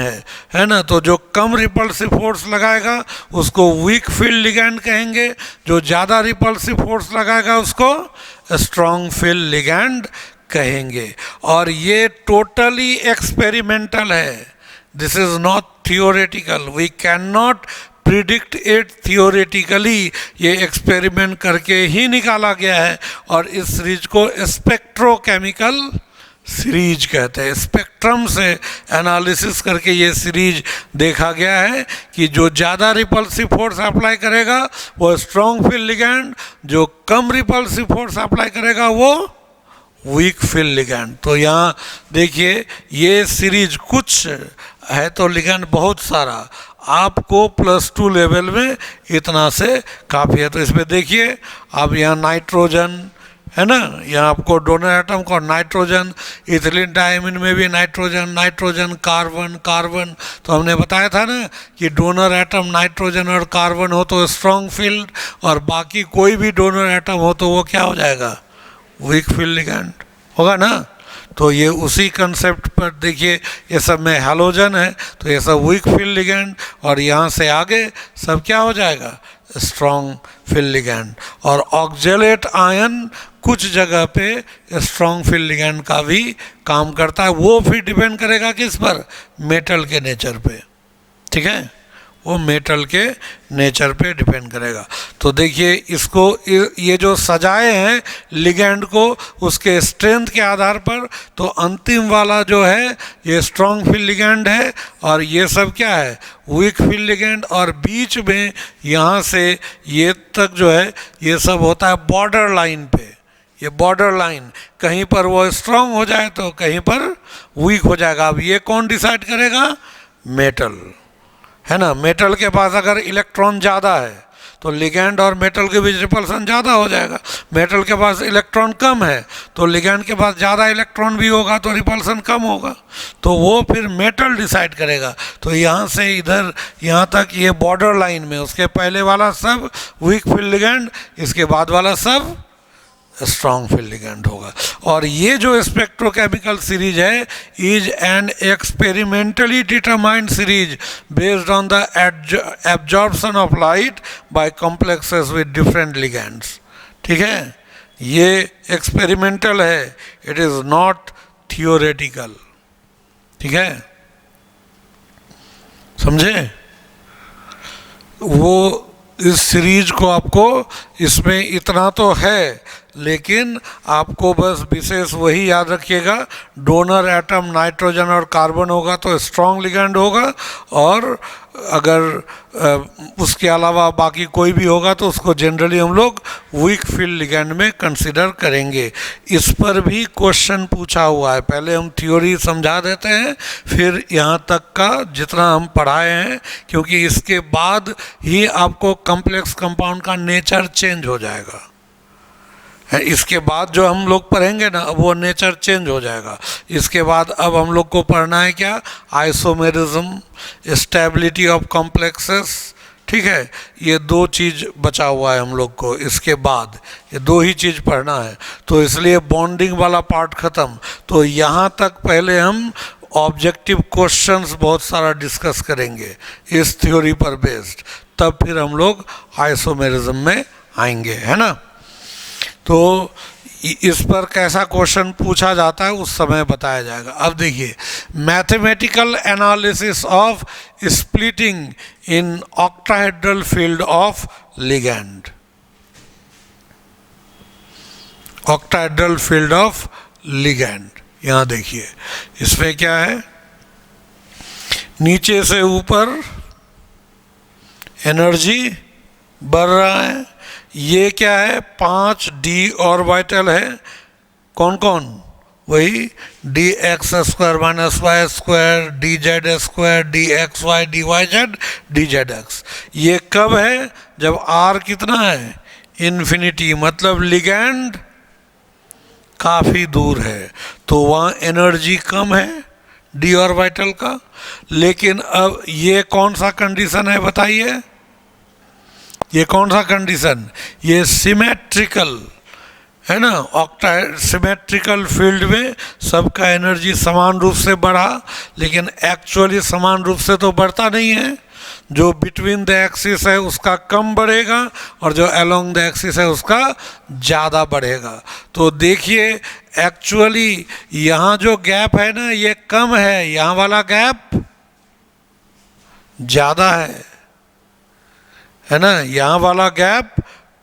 है ना। तो जो कम रिपल्सिव फोर्स लगाएगा उसको वीक फील्ड लिगैंड कहेंगे, जो ज़्यादा रिपल्सिव फोर्स लगाएगा उसको स्ट्रॉन्ग फील्ड लिगैंड कहेंगे। और ये टोटली एक्सपेरिमेंटल है, this is not theoretical, we can not predict it theoretically, ये एक्सपेरिमेंट करके ही निकाला गया है। और इस सीरीज को स्पेक्ट्रोकेमिकल सीरीज कहते हैं, स्पेक्ट्रम से एनालिसिस करके ये सीरीज देखा गया है कि जो ज़्यादा रिपल्सिव फोर्स अप्लाई करेगा वो स्ट्रॉन्ग फील्ड लिगैंड, जो कम रिपल्सिव फोर्स अप्लाई करेगा वो वीक फील्ड लिगैंड। तो यहाँ देखिए ये सीरीज कुछ है तो लिगैंड बहुत सारा, आपको +2 लेवल में इतना से काफ़ी है। तो इसमें देखिए अब यहाँ नाइट्रोजन है ना। यहाँ आपको डोनर एटम को नाइट्रोजन, इथिलीन डायमीन में भी नाइट्रोजन, नाइट्रोजन कार्बन, कार्बन, तो हमने बताया था ना कि डोनर एटम नाइट्रोजन और कार्बन हो तो स्ट्रॉन्ग फील्ड, और बाकी कोई भी डोनर एटम हो तो वो क्या हो जाएगा, वीक फील्ड लिगैंड होगा ना। तो ये उसी कंसेप्ट पर देखिए, ये सब में हैलोजन है तो ये सब वीक फील्ड लिगैंड, और यहाँ से आगे सब क्या हो जाएगा, स्ट्रॉन्ग फील्ड लिगैंड। और ऑक्जेलेट आयन कुछ जगह पे स्ट्रॉन्ग फील्ड लिगैंड का भी काम करता है, वो फिर डिपेंड करेगा किस पर, मेटल के नेचर पे, ठीक है, वो मेटल के नेचर पे डिपेंड करेगा। तो देखिए इसको, ये जो सजाए हैं लिगैंड को उसके स्ट्रेंथ के आधार पर, तो अंतिम वाला जो है ये स्ट्रॉन्ग फील्ड लिगैंड है, और ये सब क्या है, वीक फील्ड लिगैंड, और बीच में यहाँ से ये तक जो है ये सब होता है बॉर्डर लाइन पे। ये बॉर्डर लाइन कहीं पर वो स्ट्रॉन्ग हो जाए तो कहीं पर वीक हो जाएगा। अब ये कौन डिसाइड करेगा, मेटल, है ना। मेटल के पास अगर इलेक्ट्रॉन ज़्यादा है तो लिगैंड और मेटल के बीच रिपल्सन ज़्यादा हो जाएगा। मेटल के पास इलेक्ट्रॉन कम है तो लिगैंड के पास ज़्यादा इलेक्ट्रॉन भी होगा तो रिपल्सन कम होगा, तो वो फिर मेटल डिसाइड करेगा। तो यहाँ से इधर यहाँ तक ये बॉर्डर लाइन में, उसके पहले वाला सब वीक फील्ड लिगैंड, इसके बाद वाला सब स्ट्रॉन्ग फील्ड लिगैंड होगा। और ये जो स्पेक्ट्रोकेमिकल सीरीज है is an experimentally determined series based on the absorption of light by complexes with different ligands, ठीक है। ये एक्सपेरिमेंटल है, इट इज नॉट थियोरेटिकल, ठीक है, समझे। वो इस सीरीज को आपको, इसमें इतना तो है, लेकिन आपको बस विशेष वही याद रखिएगा, डोनर एटम नाइट्रोजन और कार्बन होगा तो स्ट्रॉन्ग लिगैंड होगा, और अगर उसके अलावा बाकी कोई भी होगा तो उसको जनरली हम लोग वीक फील्ड लिगैंड में कंसिडर करेंगे। इस पर भी क्वेश्चन पूछा हुआ है, पहले हम थ्योरी समझा देते हैं फिर यहाँ तक का जितना हम पढ़ाए हैं, क्योंकि इसके बाद ही आपको कॉम्प्लेक्स कंपाउंड का नेचर चेंज हो जाएगा। इसके बाद जो हम लोग पढ़ेंगे ना वो नेचर चेंज हो जाएगा। इसके बाद अब हम लोग को पढ़ना है क्या, आइसोमेरिज्म, स्टेबिलिटी ऑफ कॉम्प्लेक्सेस, ठीक है। ये दो चीज़ बचा हुआ है हम लोग को, इसके बाद ये दो ही चीज़ पढ़ना है, तो इसलिए बॉन्डिंग वाला पार्ट ख़त्म। तो यहाँ तक पहले हम ऑब्जेक्टिव क्वेश्चंस बहुत सारा डिस्कस करेंगे इस थ्योरी पर बेस्ड, तब फिर हम लोग आइसोमेरिज्म में आएंगे, है ना। तो इस पर कैसा क्वेश्चन पूछा जाता है उस समय बताया जाएगा। अब देखिए, mathematical analysis of splitting in octahedral field of ligand, octahedral field of ligand. यहाँ देखिए इसमें क्या है, नीचे से ऊपर एनर्जी बढ़ रहा है, ये क्या है 5d ऑर्बिटल है, कौन कौन, वही dx² - y², dz² dxy dyz dzx। ये कब है, जब r कितना है, इन्फिनिटी, मतलब लिगैंड काफ़ी दूर है तो वहाँ एनर्जी कम है d ऑर्बिटल का। लेकिन अब ये कौन सा कंडीशन है बताइए, ये कौन सा कंडीशन, ये सिमेट्रिकल है ना। सिमेट्रिकल फील्ड में सबका एनर्जी समान रूप से बढ़ा, लेकिन एक्चुअली समान रूप से तो बढ़ता नहीं है, जो बिटवीन द एक्सिस है उसका कम बढ़ेगा और जो अलोंग द एक्सिस है उसका ज़्यादा बढ़ेगा। तो देखिए एक्चुअली यहाँ जो गैप है ना ये कम है, यहाँ वाला गैप ज़्यादा है ना, यहाँ वाला गैप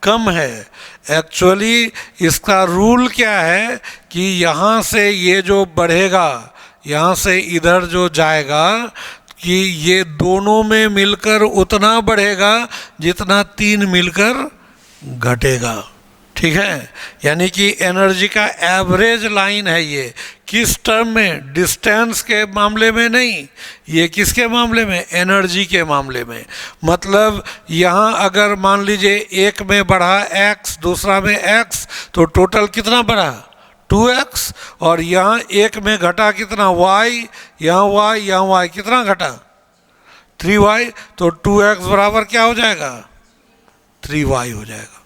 कम है। एक्चुअली इसका रूल क्या है कि यहाँ से ये जो बढ़ेगा, यहाँ से इधर जो जाएगा, कि ये दोनों में मिलकर उतना बढ़ेगा जितना तीन मिलकर घटेगा, ठीक है, यानी कि एनर्जी का एवरेज लाइन है ये। किस टर्म में? डिस्टेंस के मामले में नहीं, ये किसके मामले में? एनर्जी के मामले में। मतलब यहाँ अगर मान लीजिए एक में बढ़ा x, दूसरा में x, तो टोटल कितना बढ़ा? 2x। और यहाँ एक में घटा कितना? y, यहाँ y, यहाँ y कितना घटा? 3y। तो 2x बराबर क्या हो जाएगा? 3y हो जाएगा।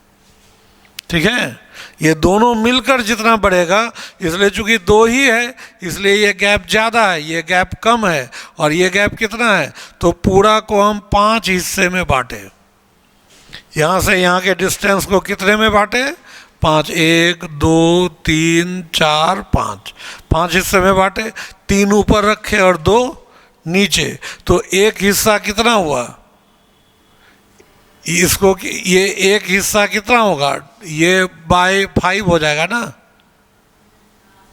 ठीक है, ये दोनों मिलकर जितना बढ़ेगा, इसलिए चूंकि दो ही है इसलिए ये गैप ज़्यादा है, ये गैप कम है, और ये गैप कितना है? तो पूरा को हम 5 हिस्से में बांटे। यहाँ से यहाँ के डिस्टेंस को कितने में बांटे? 5, 1, 2, 3, 4, 5, 5 हिस्से में बांटे। 3 ऊपर रखे और 2 नीचे, तो एक हिस्सा कितना हुआ? इसको ये एक हिस्सा कितना होगा? ये बाय 5 हो जाएगा ना?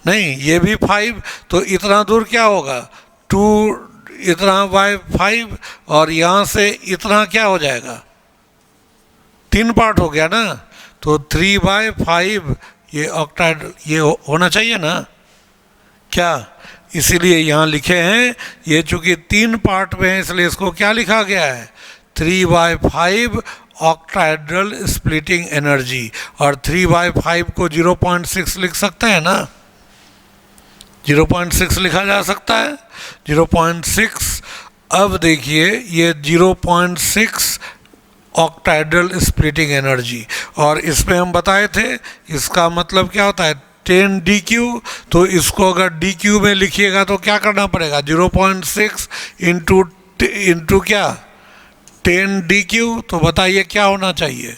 नहीं, ये भी 5, तो इतना दूर क्या होगा? 2 इतना बाय 5, और यहाँ से इतना क्या हो जाएगा? 3 पार्ट हो गया ना? तो 3/5 ये ऑक्टाइड ये होना चाहिए ना? क्या? इसीलिए यहाँ लिखे हैं, ये चूंकि 3 पार्ट में है इसलिए इसको क्या लिखा गया है? 3/5 ऑक्टाहेड्रल स्प्लिटिंग एनर्जी। और 3/5 को 0.6 लिख सकते हैं ना? 0.6 लिखा जा सकता है, 0.6। अब देखिए ये 0.6 ऑक्टाहेड्रल स्प्लिटिंग एनर्जी, और इसमें हम बताए थे इसका मतलब क्या होता है? 10 DQ। तो इसको अगर DQ में लिखिएगा तो क्या करना पड़ेगा? 0.6 इंटू क्या? 10 DQ। तो बताइए क्या होना चाहिए?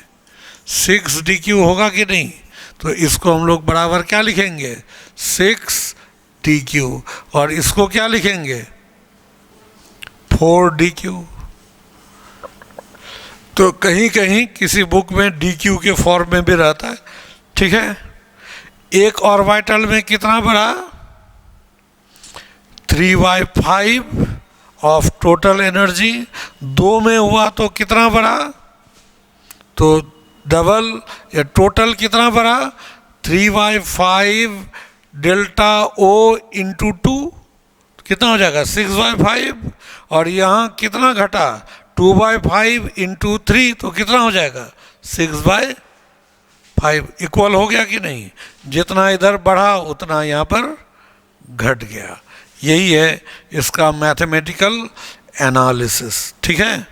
6 DQ होगा कि नहीं? तो इसको हम लोग बराबर क्या लिखेंगे? 6 DQ। और इसको क्या लिखेंगे? 4 DQ। तो कहीं कहीं किसी बुक में DQ के फॉर्म में भी रहता है। ठीक है, एक ऑर्बिटल में कितना बढ़ा? 3/5 ऑफ टोटल एनर्जी। 2 में हुआ तो कितना बढ़ा? तो डबल, या टोटल कितना बढ़ा? 3/5 डेल्टा O इंटू 2 कितना हो जाएगा? 6/5। और यहाँ कितना घटा? 2/5 इंटू 3 तो कितना हो जाएगा? 6/5। इक्वल हो गया कि नहीं? जितना इधर बढ़ा उतना यहाँ पर घट गया। यही है इसका मैथमेटिकल एनालिसिस। ठीक है,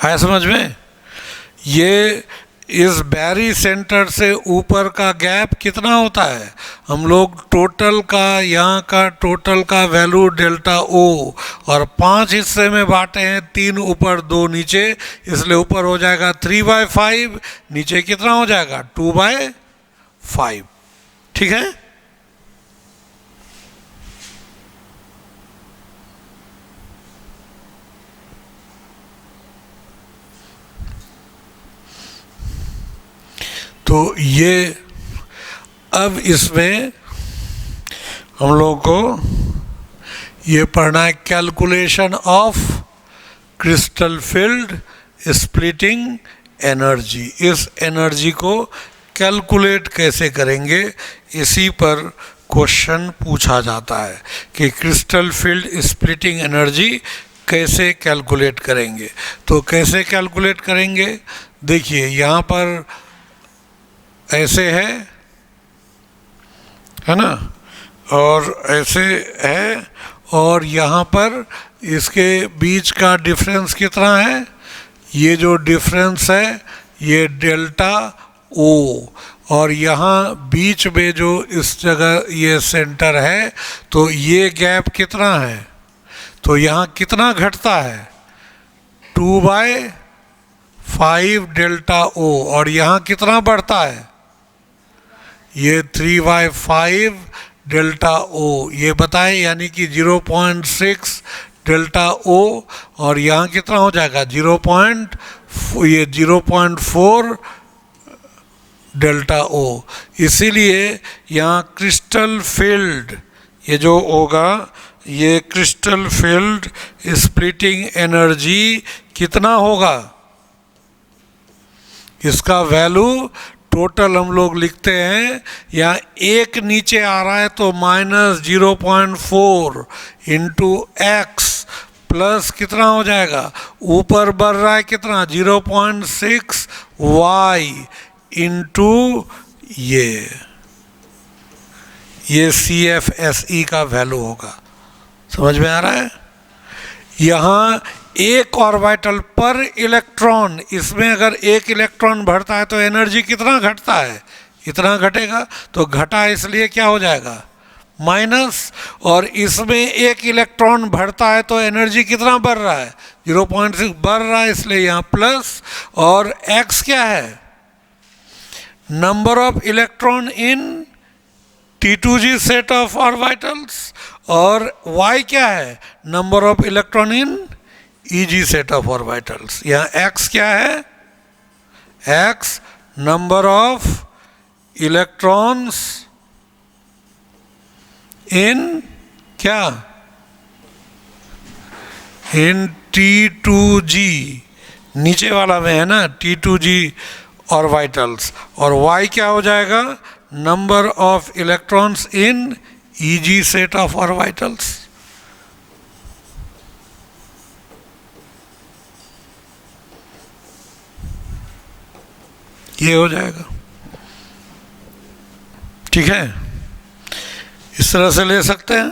आया समझ में? ये इस बैरी सेंटर से ऊपर का गैप कितना होता है? हम लोग टोटल का, यहाँ का टोटल का वैल्यू डेल्टा O, और 5 हिस्से में बांटे हैं, 3 ऊपर 2 नीचे, इसलिए ऊपर हो जाएगा 3/5, नीचे कितना हो जाएगा? 2/5। ठीक है, तो ये अब इसमें हम लोगों को ये पढ़ना है calculation of crystal field splitting energy. इस एनर्जी को कैलकुलेट कैसे करेंगे, इसी पर क्वेश्चन पूछा जाता है कि क्रिस्टल फील्ड स्प्लिटिंग एनर्जी कैसे कैलकुलेट करेंगे। तो कैसे कैलकुलेट करेंगे? देखिए यहाँ पर ऐसे है ना, और ऐसे है, और यहाँ पर इसके बीच का डिफरेंस कितना है? ये जो डिफरेंस है ये डेल्टा O, और यहाँ बीच में जो इस जगह ये सेंटर है, तो ये गैप कितना है? तो यहाँ कितना घटता है? 2/5 डेल्टा O, और यहाँ कितना बढ़ता है? ये 3/5 डेल्टा O, ये बताएं, यानी कि 0.6 डेल्टा O, और यहाँ कितना हो जाएगा? 0.4 डेल्टा O। इसीलिए यहाँ क्रिस्टल फील्ड ये जो होगा, ये क्रिस्टल फील्ड स्प्लिटिंग एनर्जी कितना होगा? इसका वैल्यू टोटल हम लोग लिखते हैं, यहाँ एक नीचे आ रहा है तो -0.4 इंटू एक्स प्लस कितना हो जाएगा, ऊपर बढ़ रहा है कितना 0.6 वाई इंटू ये CFSE का वैल्यू होगा। समझ में आ रहा है? यहाँ एक ऑर्बिटल पर इलेक्ट्रॉन, इसमें अगर एक इलेक्ट्रॉन बढ़ता है तो एनर्जी कितना घटता है, इतना घटेगा, तो घटा इसलिए क्या हो जाएगा माइनस, और इसमें एक इलेक्ट्रॉन बढ़ता है तो एनर्जी कितना बढ़ रहा है 0.6 बढ़ रहा है, इसलिए यहाँ प्लस, और x क्या है number of electron in T2G set of orbitals, और y क्या है number of electron in EG set of orbitals. यहाँ x क्या है, x number of electrons in क्या, इन T2G, नीचे वाला में है ना T2G ऑर्बिटल्स, और y क्या हो जाएगा number of electrons in EG set of orbitals. ये हो जाएगा, ठीक है, इस तरह से ले सकते हैं।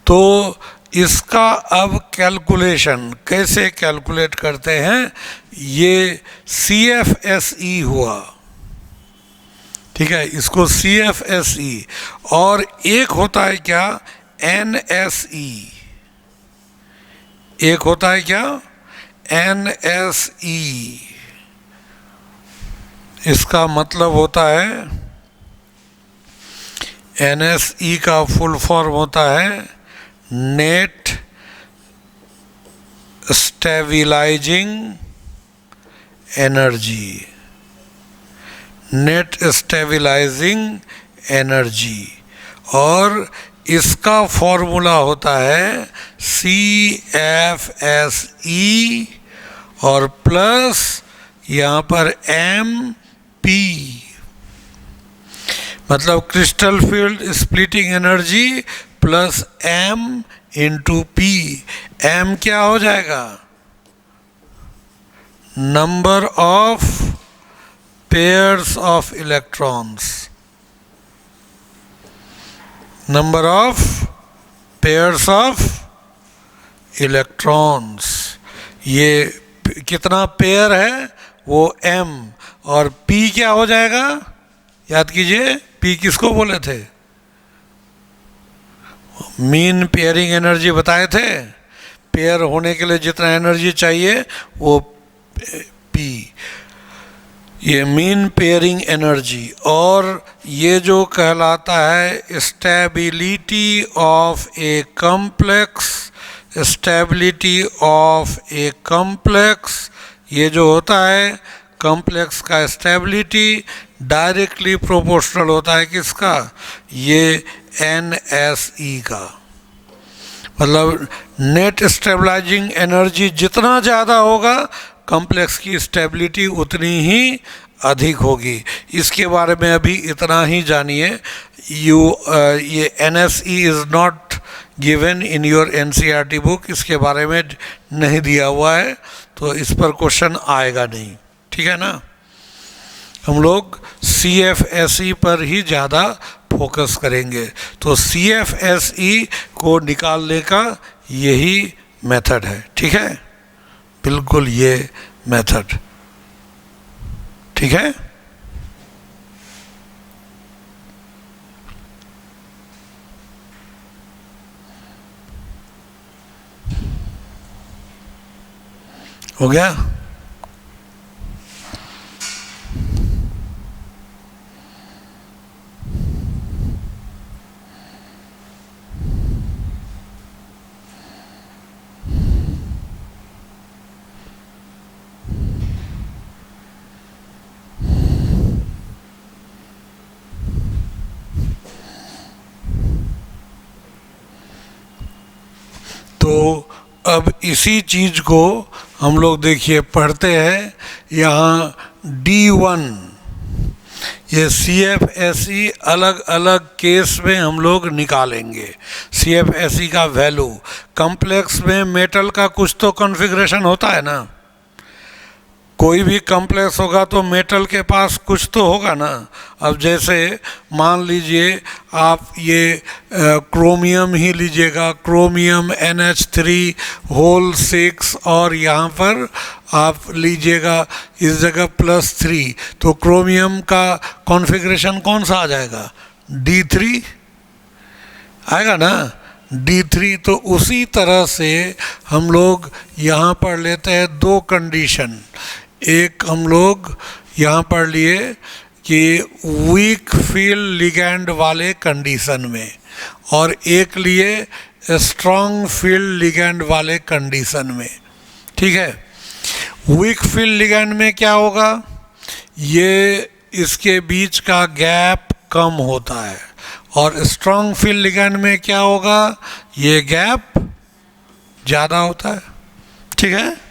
तो इसका अब कैलकुलेशन कैसे कैलकुलेट करते हैं, ये CFSE हुआ, ठीक है, इसको CFSE, और एक होता है क्या NSE, एक होता है क्या NSE, इसका मतलब होता है, NSE का फुल फॉर्म होता है net stabilising energy, net stabilising energy, और इसका फॉर्मूला होता है CFSE और प्लस यहाँ पर MP, मतलब crystal field splitting energy plus M into P। M क्या हो जाएगा number of pairs of electrons, number of pairs of electrons, ये कितना पेयर है वो M, और P क्या हो जाएगा, याद कीजिए P किसको बोले थे, मीन पेयरिंग एनर्जी बताए थे, पेयर होने के लिए जितना एनर्जी चाहिए वो P, ये मीन पेयरिंग एनर्जी, और ये जो कहलाता है stability of a complex, stability of a complex, ये जो होता है कॉम्प्लेक्स का स्टेबिलिटी डायरेक्टली प्रोपोर्शनल होता है किसका, ये NSE का, मतलब नेट स्टेबलाइजिंग एनर्जी जितना ज़्यादा होगा कॉम्प्लेक्स की स्टेबिलिटी उतनी ही अधिक होगी। इसके बारे में अभी इतना ही जानिए। ये NSE is not given in your NCERT book, इसके बारे में नहीं दिया हुआ है, तो इस पर क्वेश्चन आएगा नहीं, ठीक है ना। हम लोग CFSE पर ही ज़्यादा फोकस करेंगे। तो CFSE को निकालने का यही मेथड है, ठीक है, बिल्कुल ये मेथड, ठीक है। हो गया। तो अब इसी चीज़ को हम लोग देखिए पढ़ते हैं, यहाँ D1, ये CFSE अलग अलग केस में हम लोग निकालेंगे। CFSE का वैल्यू, कॉम्प्लेक्स में मेटल का कुछ तो कॉन्फ़िगरेशन होता है ना, कोई भी कॉम्प्लेक्स होगा तो मेटल के पास कुछ तो होगा ना। अब जैसे मान लीजिए आप ये क्रोमियम ही लीजिएगा, क्रोमियम NH3 होल 6, और यहाँ पर आप लीजिएगा इस जगह +3, तो क्रोमियम का कॉन्फ़िगरेशन कौन सा आ जाएगा? D3 आएगा ना, D3। तो उसी तरह से हम लोग यहाँ पर लेते हैं दो कंडीशन। एक हम लोग यहाँ पर लिए कि वीक फील्ड लिगैंड वाले कंडीशन में, और एक लिए स्ट्रॉन्ग फील्ड लिगैंड वाले कंडीशन में। ठीक है, वीक फील्ड लिगैंड में क्या होगा, ये इसके बीच का गैप कम होता है, और स्ट्रॉन्ग फील्ड लिगैंड में क्या होगा, ये गैप ज़्यादा होता है। ठीक है,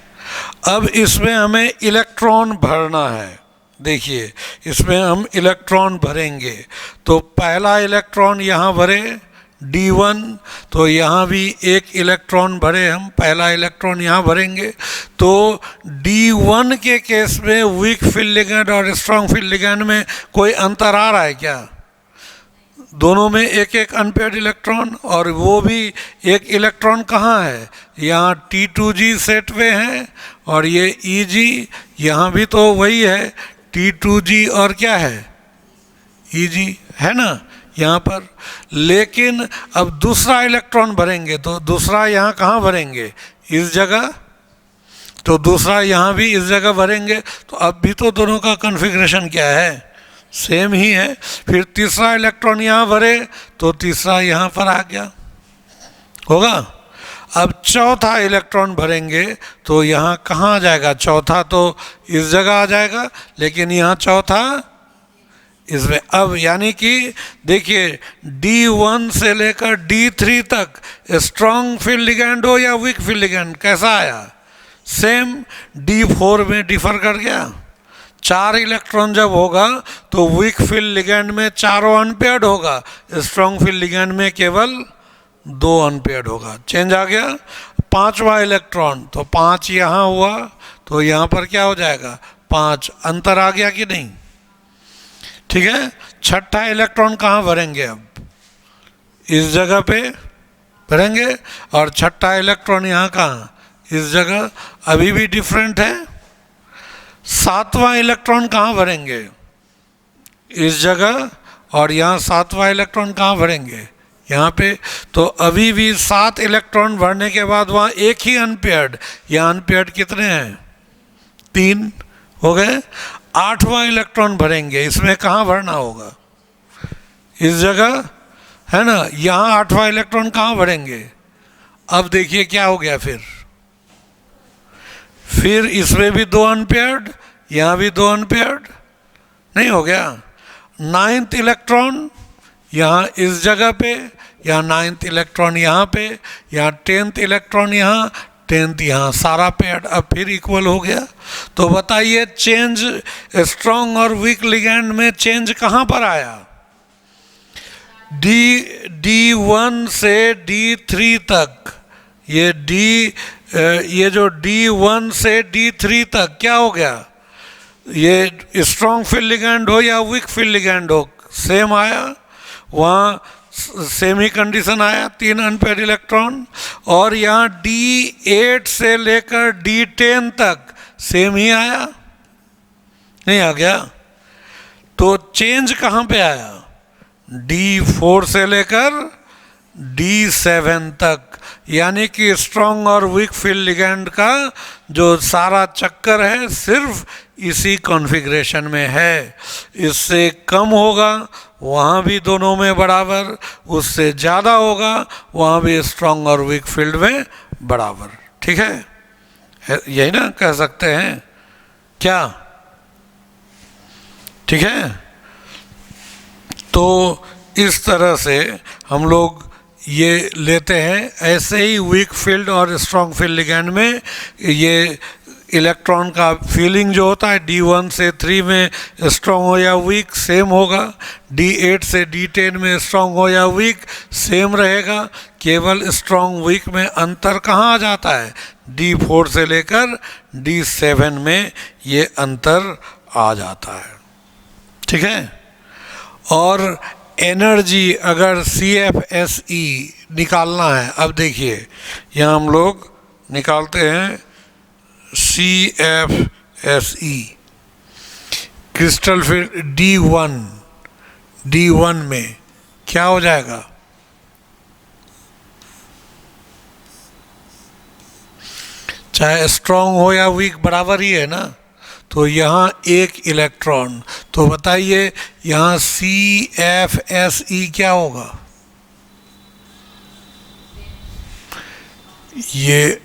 अब इसमें हमें इलेक्ट्रॉन भरना है। देखिए इसमें हम इलेक्ट्रॉन भरेंगे, तो पहला इलेक्ट्रॉन यहाँ भरे D1, तो यहाँ भी एक इलेक्ट्रॉन भरे हम, पहला इलेक्ट्रॉन यहाँ भरेंगे। तो D1 के केस में वीक फील्ड लिगैंड और स्ट्रॉन्ग फील्ड लिगैंड में कोई अंतर आ रहा है क्या? दोनों में एक एक अनपेयर्ड इलेक्ट्रॉन, और वो भी एक इलेक्ट्रॉन कहाँ है, यहाँ T2G सेट में है, और ये Eg यहाँ भी तो वही है, T2G और क्या है, Eg है ना यहाँ पर। लेकिन अब दूसरा इलेक्ट्रॉन भरेंगे, तो दूसरा यहाँ कहाँ भरेंगे, इस जगह, तो दूसरा यहाँ भी इस जगह भरेंगे। तो अब भी तो दोनों का कॉन्फ़िगरेशन क्या है, सेम ही है। फिर तीसरा इलेक्ट्रॉन यहाँ भरे, तो तीसरा यहाँ पर आ गया, होगा। अब चौथा इलेक्ट्रॉन भरेंगे, तो यहाँ कहाँ आ जाएगा, चौथा तो इस जगह आ जाएगा, लेकिन यहाँ चौथा इसमें। अब यानी कि देखिए D1 से लेकर D3 तक स्ट्रॉन्ग फील्ड लिगैंड हो या वीक फील्ड लिगैंड, कैसा आया, सेम। D4 में डिफर कर गया, 4 इलेक्ट्रॉन जब होगा तो वीक फील्ड लिगैंड में चारों अनपेयर्ड होगा, स्ट्रॉन्ग फील्ड लिगैंड में केवल 2 अनपेयर्ड होगा, चेंज आ गया। पांचवा इलेक्ट्रॉन, तो 5 यहाँ हुआ, तो यहाँ पर क्या हो जाएगा, 5, अंतर आ गया कि नहीं। ठीक है, छठा इलेक्ट्रॉन कहाँ भरेंगे, अब इस जगह पे भरेंगे, और छठा इलेक्ट्रॉन यहाँ कहाँ, इस जगह, अभी भी डिफरेंट है। सातवां इलेक्ट्रॉन कहाँ भरेंगे, इस जगह, और यहाँ सातवां इलेक्ट्रॉन कहाँ भरेंगे, यहाँ पे। तो अभी भी 7 इलेक्ट्रॉन भरने के बाद वहाँ एक ही अनपेयर्ड, यहाँ अनपेयर्ड कितने हैं, 3 हो गए। 8वां इलेक्ट्रॉन भरेंगे, इसमें कहाँ भरना होगा, इस जगह है ना, यहाँ 8वां इलेक्ट्रॉन कहाँ भरेंगे। अब देखिए क्या हो गया, फिर इसमें भी 2 अनपेयर्ड, यहाँ भी 2 अनपेयर्ड, नहीं हो गया। 9th इलेक्ट्रॉन यहाँ इस जगह पे, यहाँ 9th इलेक्ट्रॉन यहाँ पे, यहाँ 10th इलेक्ट्रॉन यहाँ, 10th यहाँ, सारा पेयर्ड अब फिर इक्वल हो गया। तो बताइए चेंज स्ट्रॉन्ग और वीक लिगैंड में चेंज कहाँ पर आया, D1 से D3 तक। ये जो D1 से D3 तक क्या हो गया, ये स्ट्रॉन्ग फील्ड लिगैंड हो या वीक फील्ड लिगैंड हो, सेम आया, वहाँ सेम ही कंडीशन आया, 3 अनपेयर्ड इलेक्ट्रॉन। और यहाँ D8 से लेकर D10 तक सेम ही आया, नहीं आ गया। तो चेंज कहाँ पे आया, D4 से लेकर D7 तक, यानी कि स्ट्रॉन्ग और वीक फील्ड लिगैंड का जो सारा चक्कर है सिर्फ इसी कॉन्फ़िगरेशन में है। इससे कम होगा वहाँ भी दोनों में बराबर, उससे ज़्यादा होगा वहाँ भी स्ट्रॉन्ग और वीक फील्ड में बराबर। ठीक है, यही ना कह सकते हैं क्या, ठीक है। तो इस तरह से हम लोग ये लेते हैं, ऐसे ही वीक फील्ड और स्ट्रॉन्ग फील्ड लिगैंड में ये इलेक्ट्रॉन का फीलिंग जो होता है D1 से 3 में स्ट्रॉन्ग हो या वीक सेम होगा, D8 से D10 में स्ट्रॉन्ग हो या वीक सेम रहेगा। केवल स्ट्रॉन्ग वीक में अंतर कहाँ आ जाता है, D4 से लेकर D7 में ये अंतर आ जाता है। ठीक है। और एनर्जी अगर CFSE निकालना है, अब देखिए यहाँ हम लोग निकालते हैं CFSE क्रिस्टल फील्ड D1 में क्या हो जाएगा, चाहे स्ट्रॉन्ग हो या वीक बराबर ही है ना। तो यहाँ एक इलेक्ट्रॉन, तो बताइए यहाँ CFSE क्या होगा, ये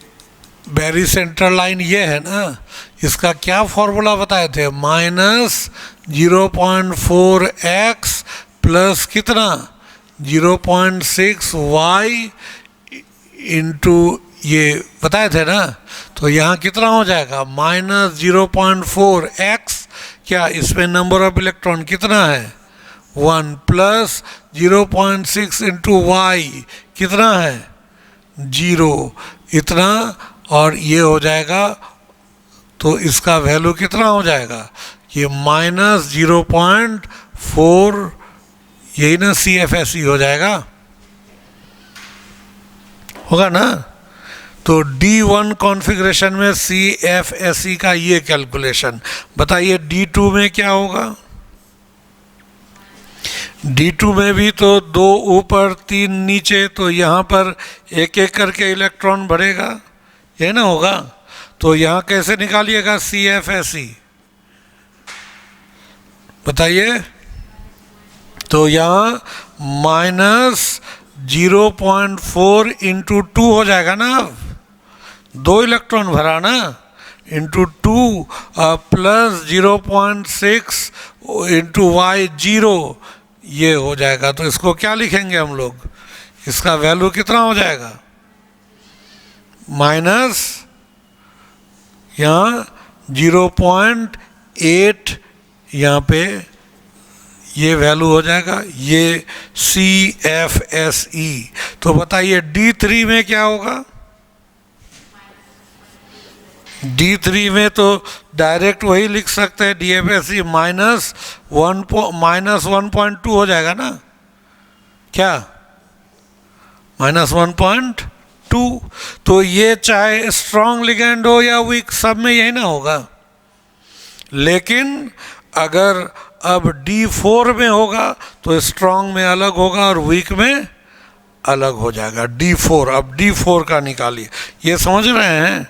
बैरी सेंट्रल लाइन ये है ना, इसका क्या फॉर्मूला बताए थे, -0.4x प्लस कितना 0.6y इंटू ये बताए थे ना। तो यहाँ कितना हो जाएगा -0.4x, क्या इसमें नंबर ऑफ इलेक्ट्रॉन कितना है 1 प्लस 0.6 इंटू y कितना है 0 इतना, और ये हो जाएगा। तो इसका वैल्यू कितना हो जाएगा, ये -0.4 यही ना CFSE हो जाएगा, होगा ना। तो D1 कॉन्फ़िगरेशन में CFSE का ये कैलकुलेशन, बताइए D2 में क्या होगा, D2 में भी तो 2 ऊपर 3 नीचे, तो यहाँ पर एक एक करके इलेक्ट्रॉन बढ़ेगा, ये ना होगा। तो यहाँ कैसे निकालिएगा CFSE बताइए, तो यहाँ -0.4 इंटू 2 हो जाएगा ना, अब 2 इलेक्ट्रॉन भरा ना, इंटू 2 प्लस 0.6 इंटू y 0 ये हो जाएगा। तो इसको क्या लिखेंगे हम लोग, इसका वैल्यू कितना हो जाएगा, माइनस यहाँ 0.8 यहाँ पे ये वैल्यू हो जाएगा, ये CFSE। तो बताइए D3 में क्या होगा, D3 में तो डायरेक्ट वही लिख सकते हैं DFSE -1.2 हो जाएगा ना, क्या -1.2। तो ये चाहे स्ट्रॉन्ग लिगेंड हो या वीक सब में यही ना होगा। लेकिन अगर अब D4 में होगा तो स्ट्रॉन्ग में अलग होगा और वीक में अलग हो जाएगा D4। अब D4 का निकालिए, ये समझ रहे हैं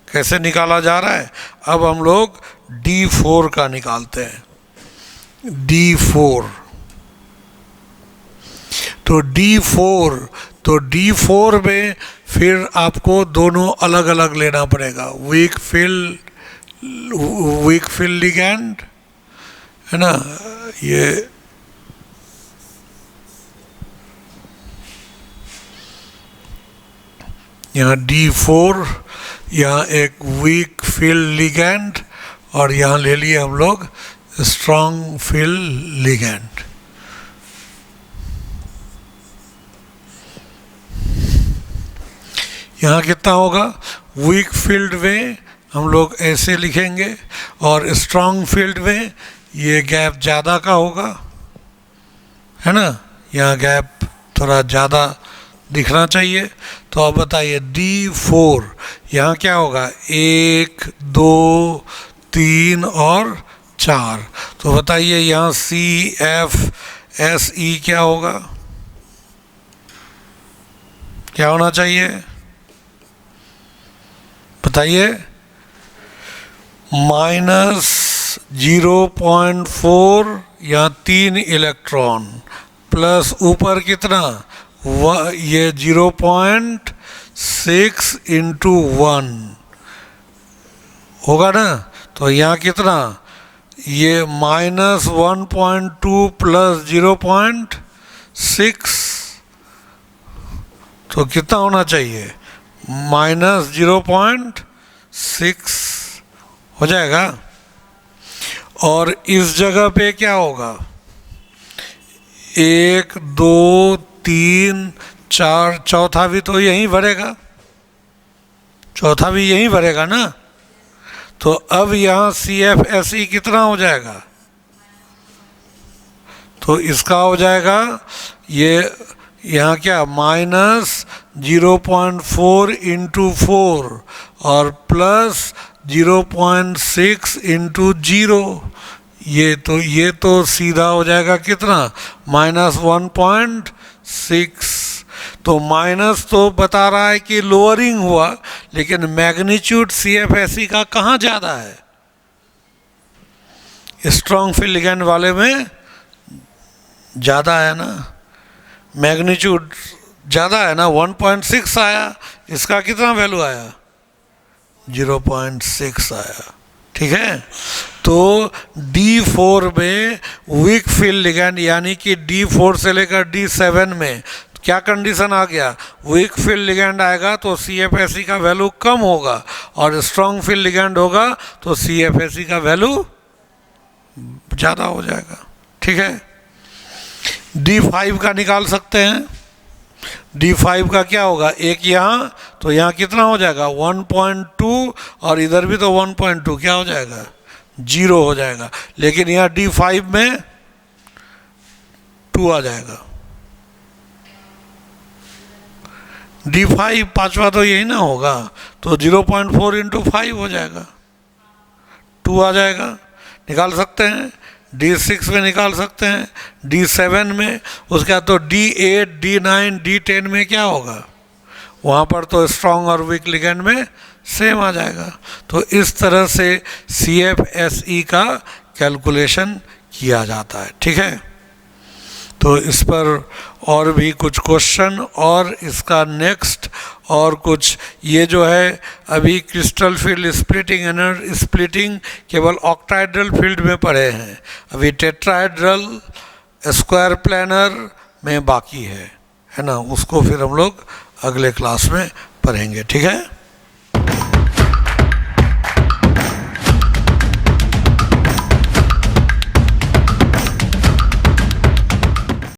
कैसे निकाला जा रहा है। अब हम लोग D4 का निकालते हैं, D4। तो D4 में फिर आपको दोनों अलग अलग लेना पड़ेगा, वीक फील्ड लिगेंड है ना, ये यहाँ D4, यहाँ एक वीक फील्ड लिगेंड, और यहाँ ले लिए हम लोग स्ट्रॉन्ग फील्ड लिगेंड। यहाँ कितना होगा, वीक फील्ड में हम लोग ऐसे लिखेंगे और स्ट्रॉन्ग फील्ड में ये गैप ज़्यादा का होगा, है ना, यहाँ गैप थोड़ा ज़्यादा दिखना चाहिए। तो अब बताइए D4 यहाँ क्या होगा, 1 2 3 और 4। तो बताइए यहाँ CFSE क्या होगा, क्या होना चाहिए बताइए, -0.4 या 3 इलेक्ट्रॉन प्लस ऊपर कितना ये 0.6 इंटू 1 होगा ना। तो यहाँ कितना, ये -1.2 प्लस 0.6, तो कितना होना चाहिए -0.6 हो जाएगा। और इस जगह पे क्या होगा, 1 2 3 4, चौथा भी तो यहीं भरेगा, चौथा भी यहीं भरेगा ना। तो अब यहाँ CFSE कितना हो जाएगा, तो इसका हो जाएगा ये यहाँ क्या -0.4 इंटू 4 और प्लस 0.6 इंटू 0, ये तो सीधा हो जाएगा कितना -1.6। तो माइनस तो बता रहा है कि लोअरिंग हुआ, लेकिन मैग्नीट्यूड CFSE का कहाँ ज़्यादा है, स्ट्रॉन्ग फील्ड लिगेंड वाले में ज़्यादा है ना, मैग्नीट्यूड ज़्यादा है ना, 1.6 आया, इसका कितना वैल्यू आया 0.6 आया। ठीक है, तो D4 में वीक फील्ड लिगेंड यानी कि D4 से लेकर D7 में क्या कंडीशन आ गया, वीक फील्ड लिगेंड आएगा तो CFSE का वैल्यू कम होगा, और स्ट्रॉन्ग फील्ड लिगेंड होगा तो CFSE का वैल्यू ज़्यादा हो जाएगा। ठीक है, D5 का निकाल सकते हैं। D5 का क्या होगा, एक यहाँ, तो यहाँ कितना हो जाएगा 1.2, और इधर भी तो 1.2, क्या हो जाएगा 0 हो जाएगा, लेकिन यहाँ D5 में 2 आ जाएगा। D5 पांचवा तो यही ना होगा, तो 0.4 इंटू 5 हो जाएगा, 2 आ जाएगा, निकाल सकते हैं। D6 में निकाल सकते हैं, D7 में, उसके बाद तो D8 D9 D10 में क्या होगा, वहाँ पर तो स्ट्रॉन्ग और वीक लिगेंड में सेम आ जाएगा। तो इस तरह से CFSE का कैलकुलेशन किया जाता है। ठीक है, तो इस पर और भी कुछ क्वेश्चन और इसका नेक्स्ट और कुछ, ये जो है अभी क्रिस्टल फील्ड स्प्लिटिंग केवल ऑक्टाहेड्रल फील्ड में पढ़े हैं, अभी टेट्राहेड्रल स्क्वायर प्लानर में बाकी है ना, उसको फिर हम लोग अगले क्लास में पढ़ेंगे। ठीक है।